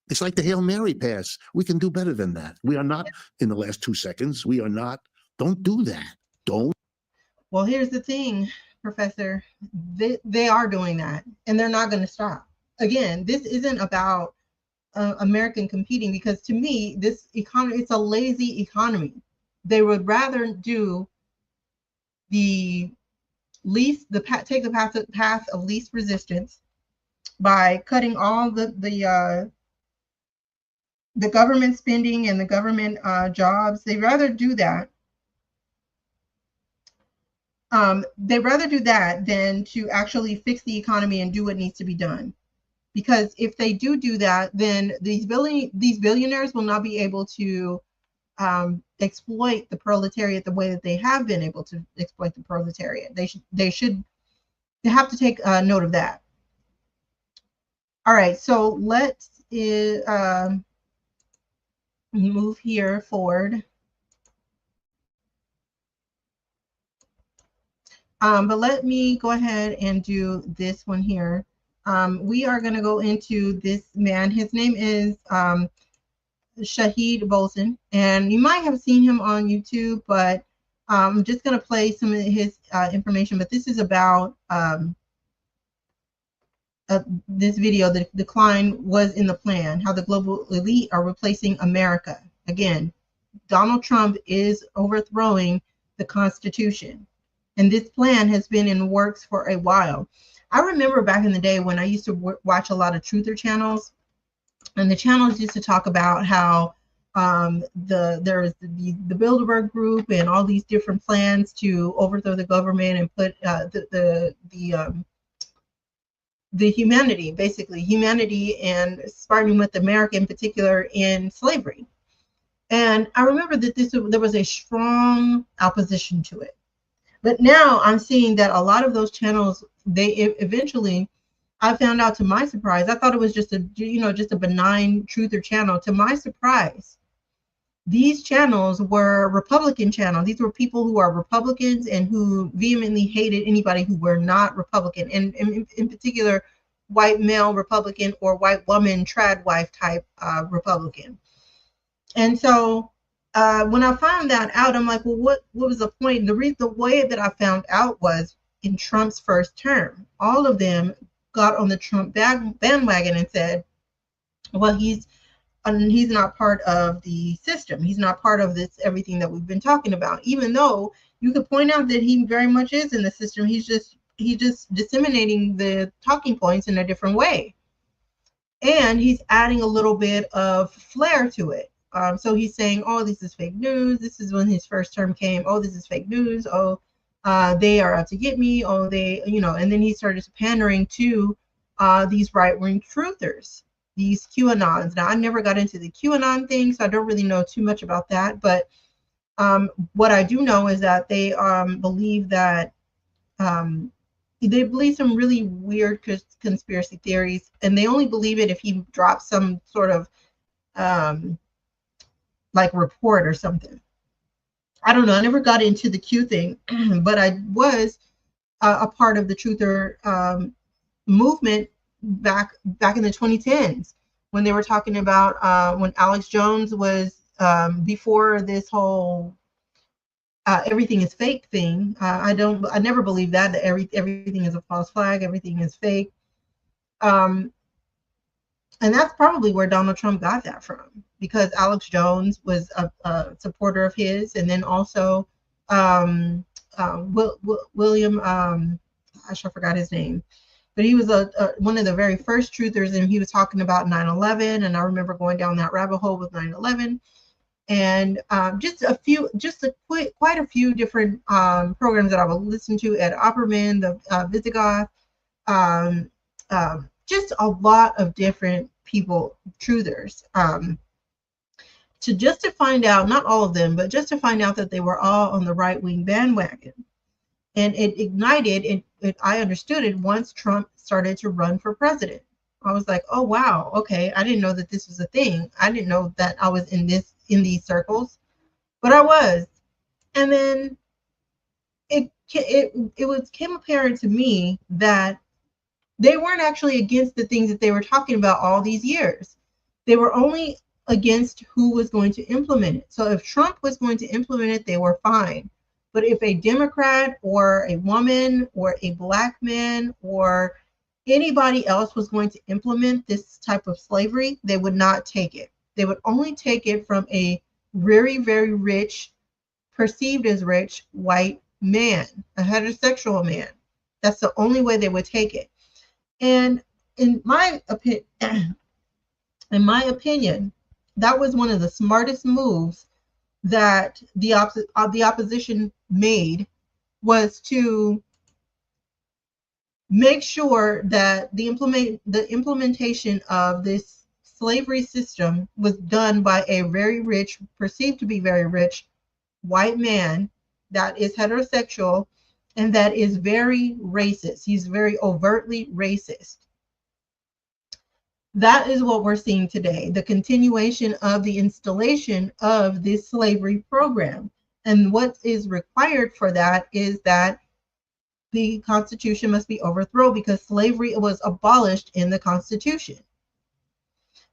It's like the Hail Mary pass. We can do better than that. We are not in the last 2 seconds. We are not. Don't do that. Don't. Well, here's the thing, Professor. They are doing that, and they're not going to stop. Again, this isn't about American competing, because to me, this economy, it's a lazy economy. They would rather do the take the path of least resistance by cutting all the government spending and the government jobs. They'd rather do that. They'd rather do that than to actually fix the economy and do what needs to be done. Because if they do that, then these billionaires will not be able to exploit the proletariat the way that they have been able to exploit the proletariat. They have to take note of that. All right, so let's move here forward. But let me go ahead and do this one here. We are going to go into this man. His name is Shahid Bolton, and you might have seen him on YouTube, but I'm just going to play some of his information. But this is about this video. The decline was in the plan, how the global elite are replacing America. Again, Donald Trump is overthrowing the Constitution, and this plan has been in works for a while. I remember back in the day when I used to watch a lot of truther channels, and the channels used to talk about how there's the Bilderberg group and all these different plans to overthrow the government and put the humanity, basically humanity, and starting with America in particular, in slavery. And I remember that there was a strong opposition to it. But now I'm seeing that a lot of those channels, they eventually, I found out to my surprise, I thought it was just a benign truther channel. To my surprise, these channels were Republican channels. These were people who are Republicans and who vehemently hated anybody who were not Republican, and in particular, white male Republican or white woman trad wife type Republican. And so when I found that out, I'm like, well, what was the point? The way that I found out was in Trump's first term. All of them got on the Trump bandwagon and said, well, he's not part of the system. He's not part of this, everything that we've been talking about, even though you could point out that he very much is in the system. He's just disseminating the talking points in a different way. And he's adding a little bit of flair to it. So he's saying, oh, this is fake news. This is when his first term came. Oh, this is fake news. Oh, they are out to get me. Oh, and then he started pandering to these right-wing truthers, these QAnons. Now, I never got into the QAnon thing, so I don't really know too much about that. But what I do know is that they believe that they believe some really weird conspiracy theories, and they only believe it if he drops some sort of like report or something. I don't know. I never got into the Q thing, but I was a part of the truther movement back in the 2010s when they were talking about when Alex Jones was before this whole everything is fake thing. I never believed that everything is a false flag, everything is fake. And that's probably where Donald Trump got that from, because Alex Jones was a supporter of his, and then also William, gosh, I forgot his name, but he was one of the very first truthers, and he was talking about 9/11, and I remember going down that rabbit hole with 9/11, and quite a few different programs that I would listen to, Ed Opperman, the Visigoth, just a lot of different people, truthers, to find out, not all of them, but just to find out that they were all on the right-wing bandwagon. And it ignited, I understood it once Trump started to run for president. I was like, oh, wow, okay, I didn't know that this was a thing. I didn't know that I was in these circles, but I was. And then it became apparent to me that they weren't actually against the things that they were talking about all these years. They were only against who was going to implement it. So if Trump was going to implement it, they were fine. But if a Democrat or a woman or a black man or anybody else was going to implement this type of slavery, they would not take it. They would only take it from a very, very rich, perceived as rich white man, a heterosexual man. That's the only way they would take it. And in my opinion, in my opinion, that was one of the smartest moves that the opposition made, was to make sure that the implementation of this slavery system was done by a very rich, perceived to be very rich white man that is heterosexual and that is very racist. He's very overtly racist. That is what we're seeing today, the continuation of the installation of this slavery program. And what is required for that is that the Constitution must be overthrown, because slavery was abolished in the Constitution.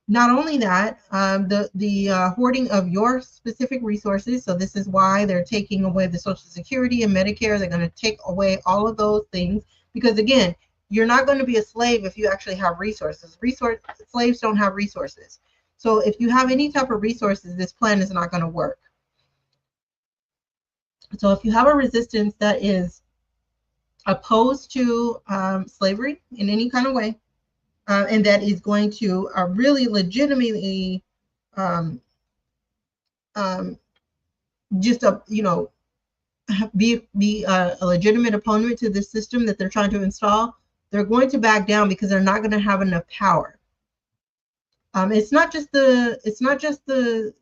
Not only that, the hoarding of your specific resources. So this is why they're taking away the Social Security and Medicare. They're going to take away all of those things, because again, you're not going to be a slave if you actually have resources. Slaves don't have resources. So if you have any type of resources, this plan is not going to work. So if you have a resistance that is opposed to slavery in any kind of way, and that is going to really legitimately just be a legitimate opponent to the system that they're trying to install, they're going to back down because they're not going to have enough power. It's not just the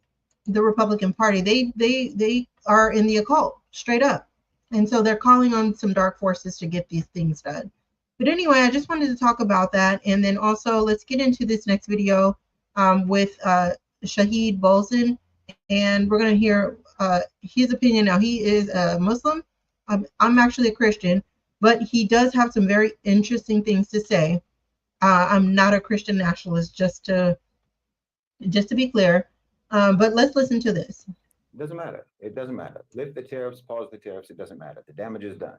Republican Party. They are in the occult straight up, and so they're calling on some dark forces to get these things done. But anyway, I just wanted to talk about that, and then also let's get into this next video with Shahid Bolson, and we're going to hear his opinion. Now, he is a Muslim. I'm actually a Christian, but he does have some very interesting things to say. I'm not a Christian nationalist, just to be clear. But let's listen to this. It doesn't matter. It doesn't matter. Lift the tariffs, pause the tariffs. It doesn't matter. The damage is done.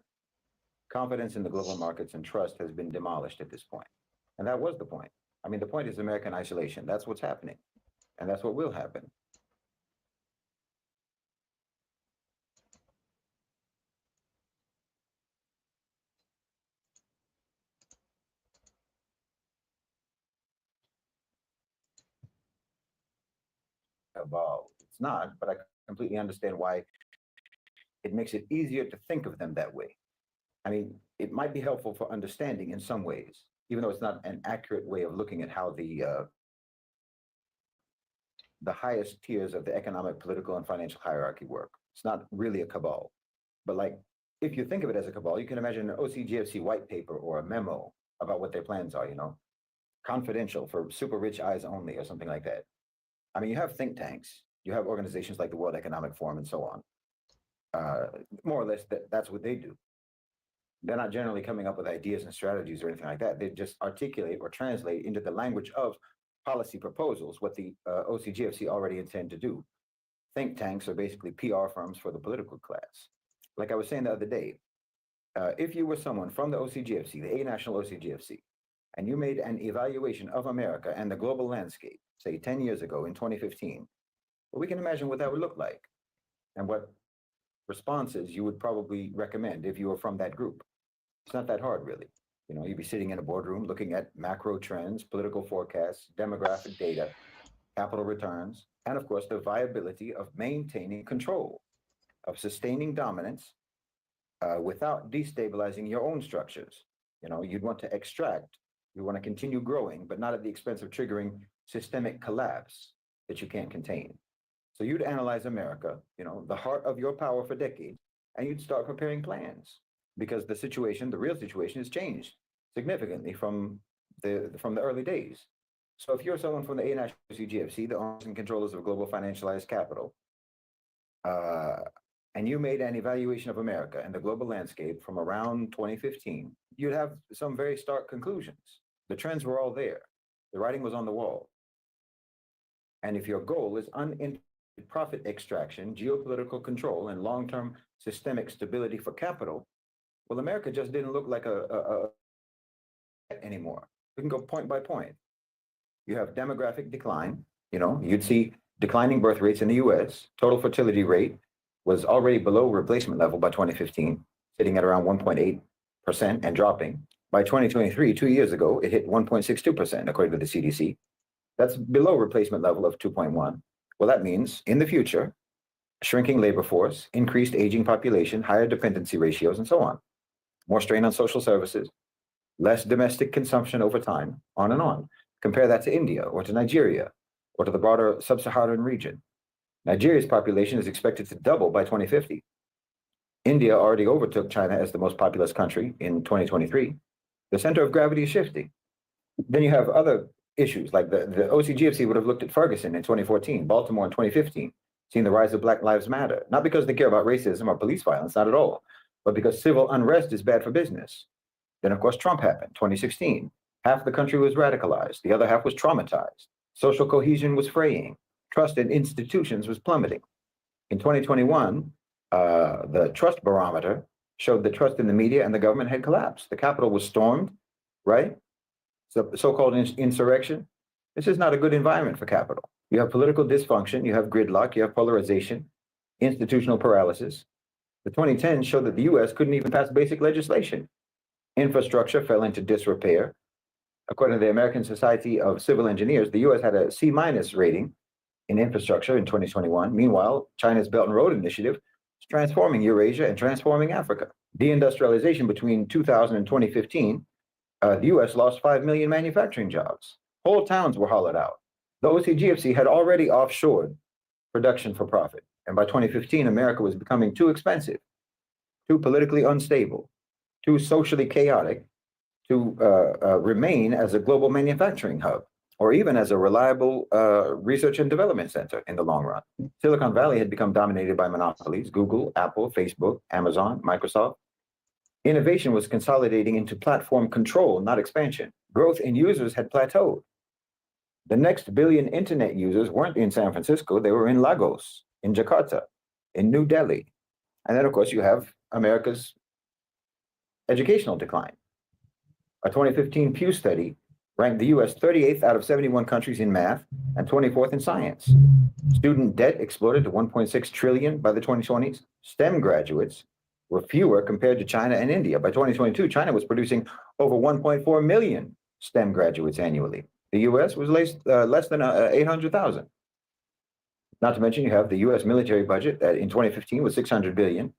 Confidence in the global markets and trust has been demolished at this point. And that was the point. I mean, the point is American isolation. That's what's happening. And that's what will happen. Evolve. It's not, but I completely understand why it makes it easier to think of them that way. I mean, it might be helpful for understanding in some ways, even though it's not an accurate way of looking at how the highest tiers of the economic, political, and financial hierarchy work. It's not really a cabal. But like, if you think of it as a cabal, you can imagine an OCGFC white paper or a memo about what their plans are, confidential for super rich eyes only or something like that. I mean, you have think tanks, you have organizations like the World Economic Forum and so on. More or less, that's what they do. They're not generally coming up with ideas and strategies or anything like that. They just articulate or translate into the language of policy proposals what the OCGFC already intend to do. Think tanks are basically PR firms for the political class. Like I was saying the other day, if you were someone from the OCGFC, the A National OCGFC, and you made an evaluation of America and the global landscape, say 10 years ago in 2015, well, we can imagine what that would look like and what responses you would probably recommend if you were from that group. It's not that hard, really. You'd be sitting in a boardroom looking at macro trends, political forecasts, demographic data, capital returns, and of course, the viability of maintaining control, of sustaining dominance without destabilizing your own structures. You'd want to extract, you want to continue growing, but not at the expense of triggering systemic collapse that you can't contain. So you'd analyze America, the heart of your power for decades, and you'd start preparing plans, because the real situation has changed significantly from the early days. So if you're someone from the A National CGFC, the owners and controllers of global financialized capital, and you made an evaluation of America and the global landscape from around 2015, you'd have some very stark conclusions. The trends were all there. The writing was on the wall. And if your goal is uninterrupted profit extraction, geopolitical control, and long-term systemic stability for capital, well, America just didn't look like a anymore. We can go point by point. You have demographic decline. You'd see declining birth rates in the US. Total fertility rate was already below replacement level by 2015, sitting at around 1.8% and dropping. By 2023, 2 years ago, it hit 1.62%, according to the CDC. That's below replacement level of 2.1. Well, that means in the future, shrinking labor force, increased aging population, higher dependency ratios, and so on. More strain on social services, less domestic consumption over time, on and on. Compare that to India or to Nigeria or to the broader sub-Saharan region. Nigeria's population is expected to double by 2050. India already overtook China as the most populous country in 2023. The center of gravity is shifting. Then you have other issues, like the OCGFC would have looked at Ferguson in 2014, Baltimore in 2015, seen the rise of Black Lives Matter, not because they care about racism or police violence, not at all, but because civil unrest is bad for business. Then, of course, Trump happened, 2016. Half the country was radicalized. The other half was traumatized. Social cohesion was fraying. Trust in institutions was plummeting. In 2021, the trust barometer showed that trust in the media and the government had collapsed. The Capitol was stormed, right? So-called insurrection. This is not a good environment for capital. You have political dysfunction, you have gridlock, you have polarization, institutional paralysis. The 2010s showed that the US couldn't even pass basic legislation. Infrastructure fell into disrepair. According to the American Society of Civil Engineers, the US had a C- rating in infrastructure in 2021. Meanwhile, China's Belt and Road Initiative is transforming Eurasia and transforming Africa. Deindustrialization between 2000 and 2015, the US lost 5 million manufacturing jobs. Whole towns were hollowed out. The OCGFC had already offshored production for profit. And by 2015, America was becoming too expensive, too politically unstable, too socially chaotic to remain as a global manufacturing hub, or even as a reliable research and development center in the long run. Silicon Valley had become dominated by monopolies: Google, Apple, Facebook, Amazon, Microsoft. Innovation was consolidating into platform control, not expansion. Growth in users had plateaued. The next billion internet users weren't in San Francisco, they were in Lagos, in Jakarta, in New Delhi. And then, of course, you have America's educational decline. A 2015 Pew study ranked the US 38th out of 71 countries in math and 24th in science. Student debt exploded to 1.6 trillion by the 2020s. STEM graduates were fewer compared to China and India. By 2022, China was producing over 1.4 million STEM graduates annually. The US was less than 800,000. Not to mention, you have the US military budget that in 2015 was 600 billion,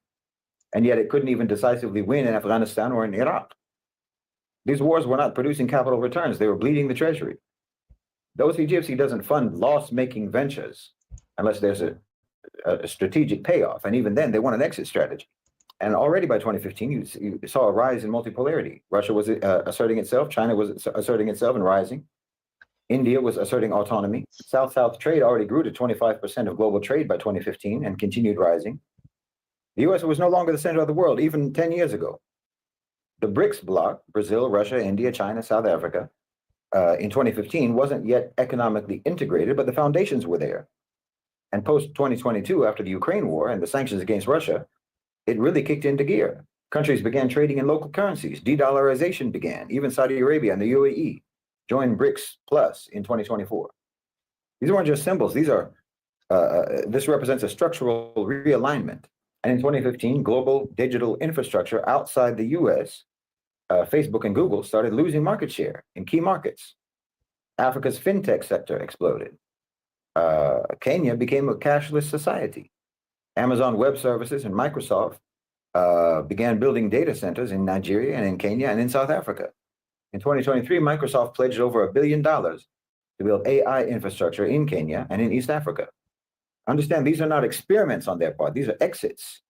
and yet it couldn't even decisively win in Afghanistan or in Iraq. These wars were not producing capital returns, they were bleeding the treasury. The OCGFC doesn't fund loss-making ventures unless there's a strategic payoff, and even then, they want an exit strategy. And already by 2015, you saw a rise in multipolarity. Russia was asserting itself, China was asserting itself and rising. India was asserting autonomy. South-South trade already grew to 25% of global trade by 2015 and continued rising. The US was no longer the center of the world, even 10 years ago. The BRICS bloc, Brazil, Russia, India, China, South Africa, in 2015 wasn't yet economically integrated, but the foundations were there. And post-2022, after the Ukraine war and the sanctions against Russia, it really kicked into gear. Countries began trading in local currencies. De-dollarization began. Even Saudi Arabia and the UAE joined BRICS Plus in 2024. These weren't just symbols. These are this represents a structural realignment. And in 2015, global digital infrastructure outside the US, Facebook and Google started losing market share in key markets. Africa's fintech sector exploded. Kenya became a cashless society. Amazon Web Services and Microsoft began building data centers in Nigeria and in Kenya and in South Africa. In 2023, Microsoft pledged over $1 billion to build AI infrastructure in Kenya and in East Africa. Understand, these are not experiments on their part, these are exits.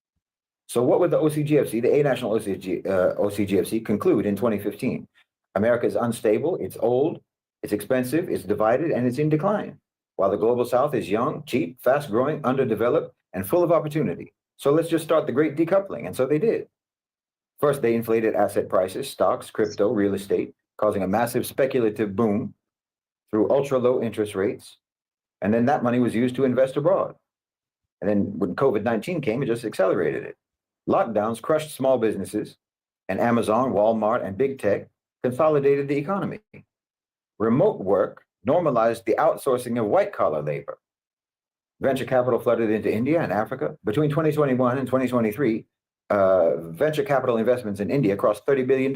So what would the OCGFC, the A National OCGFC, conclude in 2015? America is unstable, it's old, it's expensive, it's divided, and it's in decline, while the global South is young, cheap, fast-growing, underdeveloped, and full of opportunity. So let's just start the great decoupling, and so they did. First, they inflated asset prices, stocks, crypto, real estate, causing a massive speculative boom through ultra-low interest rates, and then that money was used to invest abroad. And then when COVID-19 came, it just accelerated it. Lockdowns crushed small businesses, and Amazon, Walmart, and big tech consolidated the economy. Remote work normalized the outsourcing of white-collar labor. Venture capital flooded into India and Africa. Between 2021 and 2023, venture capital investments in India crossed $30 billion.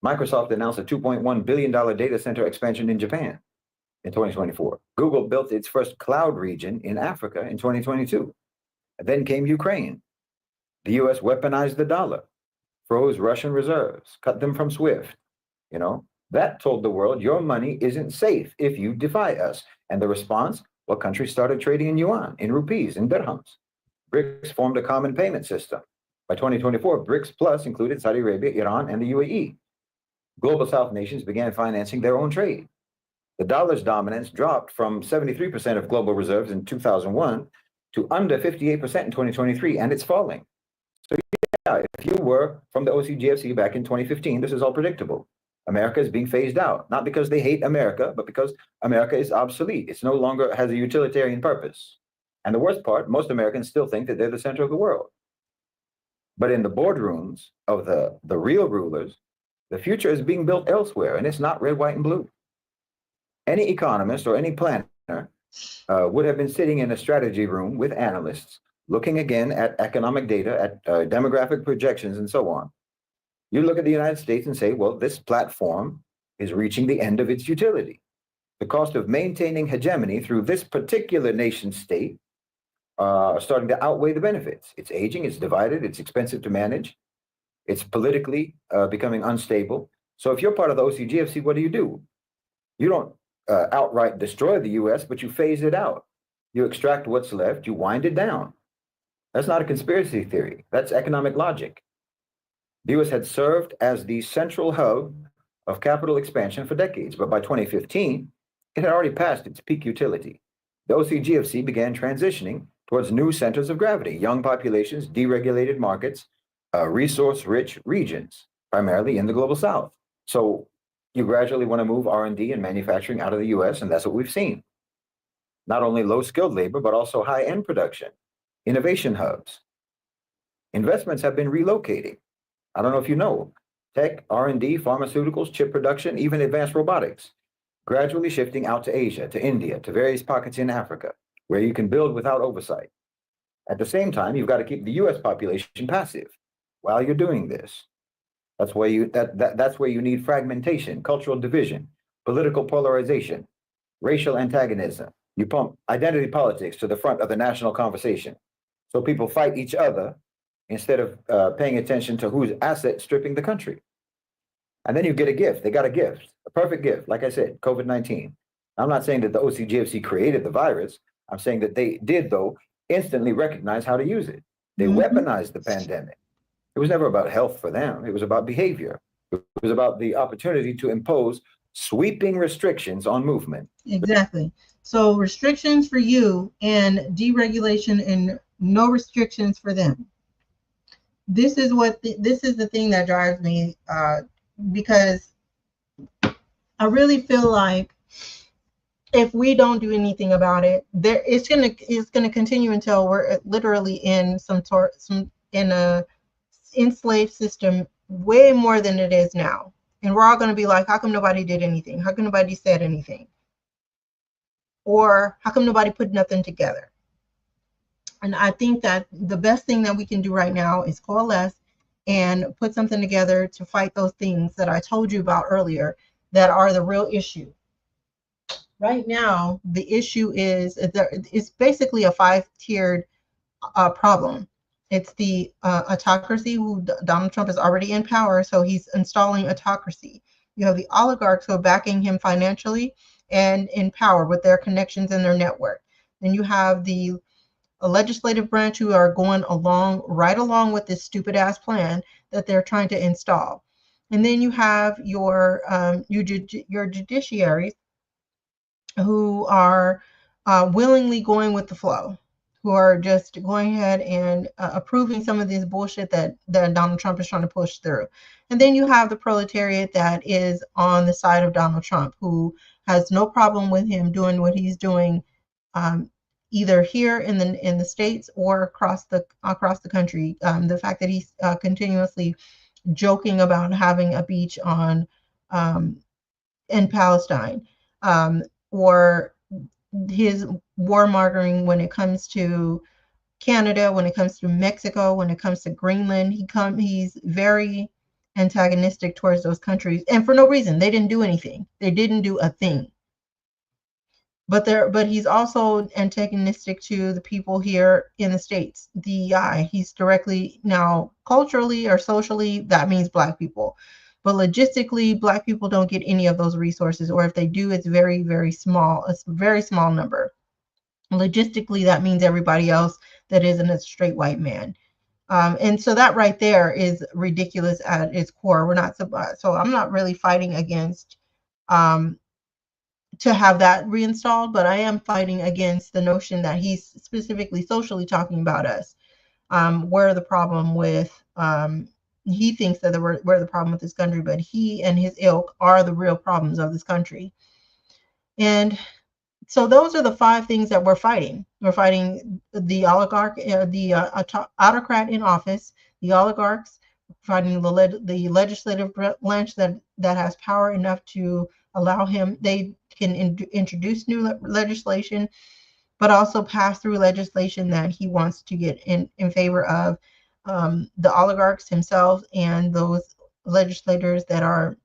Microsoft announced a $2.1 billion data center expansion in Japan in 2024. Google built its first cloud region in Africa in 2022. And then came Ukraine. The US weaponized the dollar, froze Russian reserves, cut them from SWIFT. That told the world your money isn't safe if you defy us. And the response, well, countries started trading in yuan, in rupees, in dirhams. BRICS formed a common payment system. By 2024, BRICS Plus included Saudi Arabia, Iran, and the UAE. Global South nations began financing their own trade. The dollar's dominance dropped from 73% of global reserves in 2001 to under 58% in 2023, and it's falling. So yeah, if you were from the OCGFC back in 2015, this is all predictable. America is being phased out, not because they hate America, but because America is obsolete. It's no longer has a utilitarian purpose. And the worst part, most Americans still think that they're the center of the world. But in the boardrooms of the real rulers, the future is being built elsewhere, and it's not red, white, and blue. Any economist or any planner would have been sitting in a strategy room with analysts, looking again at economic data, at demographic projections, and so on. You look at the United States and say, well, this platform is reaching the end of its utility. The cost of maintaining hegemony through this particular nation state are starting to outweigh the benefits. It's aging, it's divided, it's expensive to manage, it's politically becoming unstable. So if you're part of the OCGFC, what do? You don't outright destroy the US, but you phase it out. You extract what's left, you wind it down. That's not a conspiracy theory. That's economic logic. The US had served as the central hub of capital expansion for decades, but by 2015, it had already passed its peak utility. The OCGFC began transitioning towards new centers of gravity, young populations, deregulated markets, resource-rich regions, primarily in the global south. So you gradually want to move R&D and manufacturing out of the US, and that's what we've seen. Not only low-skilled labor, but also high-end production, innovation hubs. Investments have been relocating. I don't know if you know, tech, R&D, pharmaceuticals, chip production, even advanced robotics, gradually shifting out to Asia, to India, to various pockets in Africa, where you can build without oversight. At the same time, you've got to keep the US population passive while you're doing this. That's where you need fragmentation, cultural division, political polarization, racial antagonism. You pump identity politics to the front of the national conversation. So people fight each other instead of paying attention to whose asset stripping the country. And then you get a gift. They got a gift, a perfect gift. Like I said, COVID-19. I'm not saying that the OCGFC created the virus. I'm saying that they did, though, instantly recognize how to use it. They weaponized the pandemic. It was never about health for them. It was about behavior. It was about the opportunity to impose sweeping restrictions on movement. Exactly. So restrictions for you and deregulation and no restrictions for them. This is the thing that drives me, because I really feel like if we don't do anything about it, it's gonna continue until we're literally in in a enslaved system way more than it is now, and we're all gonna be like, how come nobody did anything? How come nobody said anything? Or how come nobody put nothing together? And I think that the best thing that we can do right now is coalesce and put something together to fight those things that I told you about earlier that are the real issue. Right now, the issue is it's basically a 5-tiered problem. It's the autocracy, who Donald Trump is already in power, so he's installing autocracy. You have the oligarchs who are backing him financially and in power with their connections and their network. Then you have the legislative branch who are going right along with this stupid ass plan that they're trying to install. And then you have your judiciaries who are willingly going with the flow, who are just going ahead and approving some of this bullshit that Donald Trump is trying to push through. And then you have the proletariat that is on the side of Donald Trump, who has no problem with him doing what he's doing, either here in the States or across the country. The fact that he's continuously joking about having a beach on in Palestine, or his warmongering when it comes to Canada, when it comes to Mexico, when it comes to Greenland. He's very antagonistic towards those countries, and for no reason. They didn't do anything. They didn't do a thing. But he's also antagonistic to the people here in the States, DEI. He's directly, now culturally or socially, that means Black people. But logistically, Black people don't get any of those resources, or if they do, it's very, very small. It's a very small number. Logistically, that means everybody else that isn't a straight white man. And so that right there is ridiculous at its core. We're not, so I'm not really fighting against to have that reinstalled, but I am fighting against the notion that he's specifically socially talking about us. We're the problem with, he thinks that we're the problem with this country, but he and his ilk are the real problems of this country. And so those are the 5 things that we're fighting. We're fighting the oligarch, the autocrat in office, the oligarchs, fighting the legislative branch that has power enough to allow him. They can introduce new legislation, but also pass through legislation that he wants to get in favor of the oligarchs himself and those legislators that are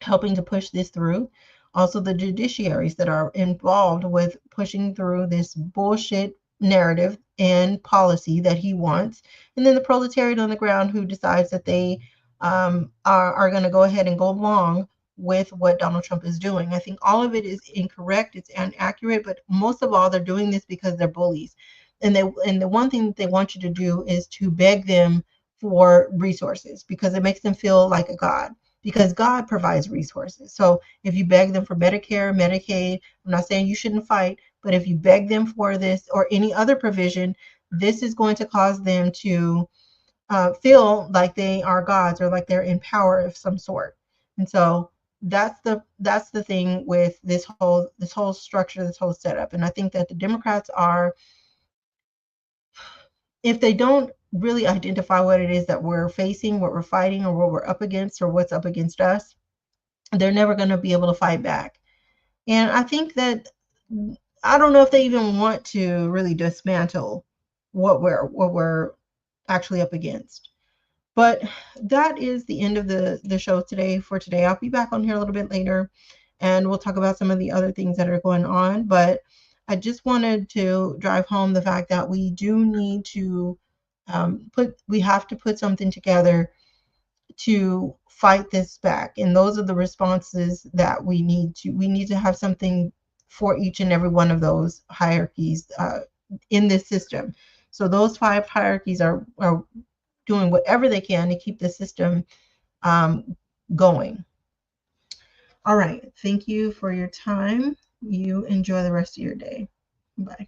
helping to push this through. Also, the judiciaries that are involved with pushing through this bullshit narrative and policy that he wants. And then the proletariat on the ground who decides that they are going to go ahead and go along with what Donald Trump is doing. I think all of it is incorrect, it's inaccurate, but most of all, they're doing this because they're bullies. And the one thing that they want you to do is to beg them for resources, because it makes them feel like a god, because God provides resources. So if you beg them for Medicare, Medicaid, I'm not saying you shouldn't fight, but if you beg them for this or any other provision, this is going to cause them to feel like they are gods, or like they're in power of some sort. And so that's the thing with this whole structure, this whole setup. And I think that the Democrats are, if they don't really identify what it is that we're facing, what we're fighting, or what we're up against, or what's up against us, they're never going to be able to fight back. And I think that, I don't know if they even want to really dismantle what we're actually up against. But that is the end of the show today. For today, I'll be back on here a little bit later, and we'll talk about some of the other things that are going on. But I just wanted to drive home the fact that we do need to we have to put something together to fight this back. And those are the responses that we need to have something for each and every one of those hierarchies in this system. So those 5 hierarchies are doing whatever they can to keep the system going. All right. Thank you for your time. You enjoy the rest of your day. Bye.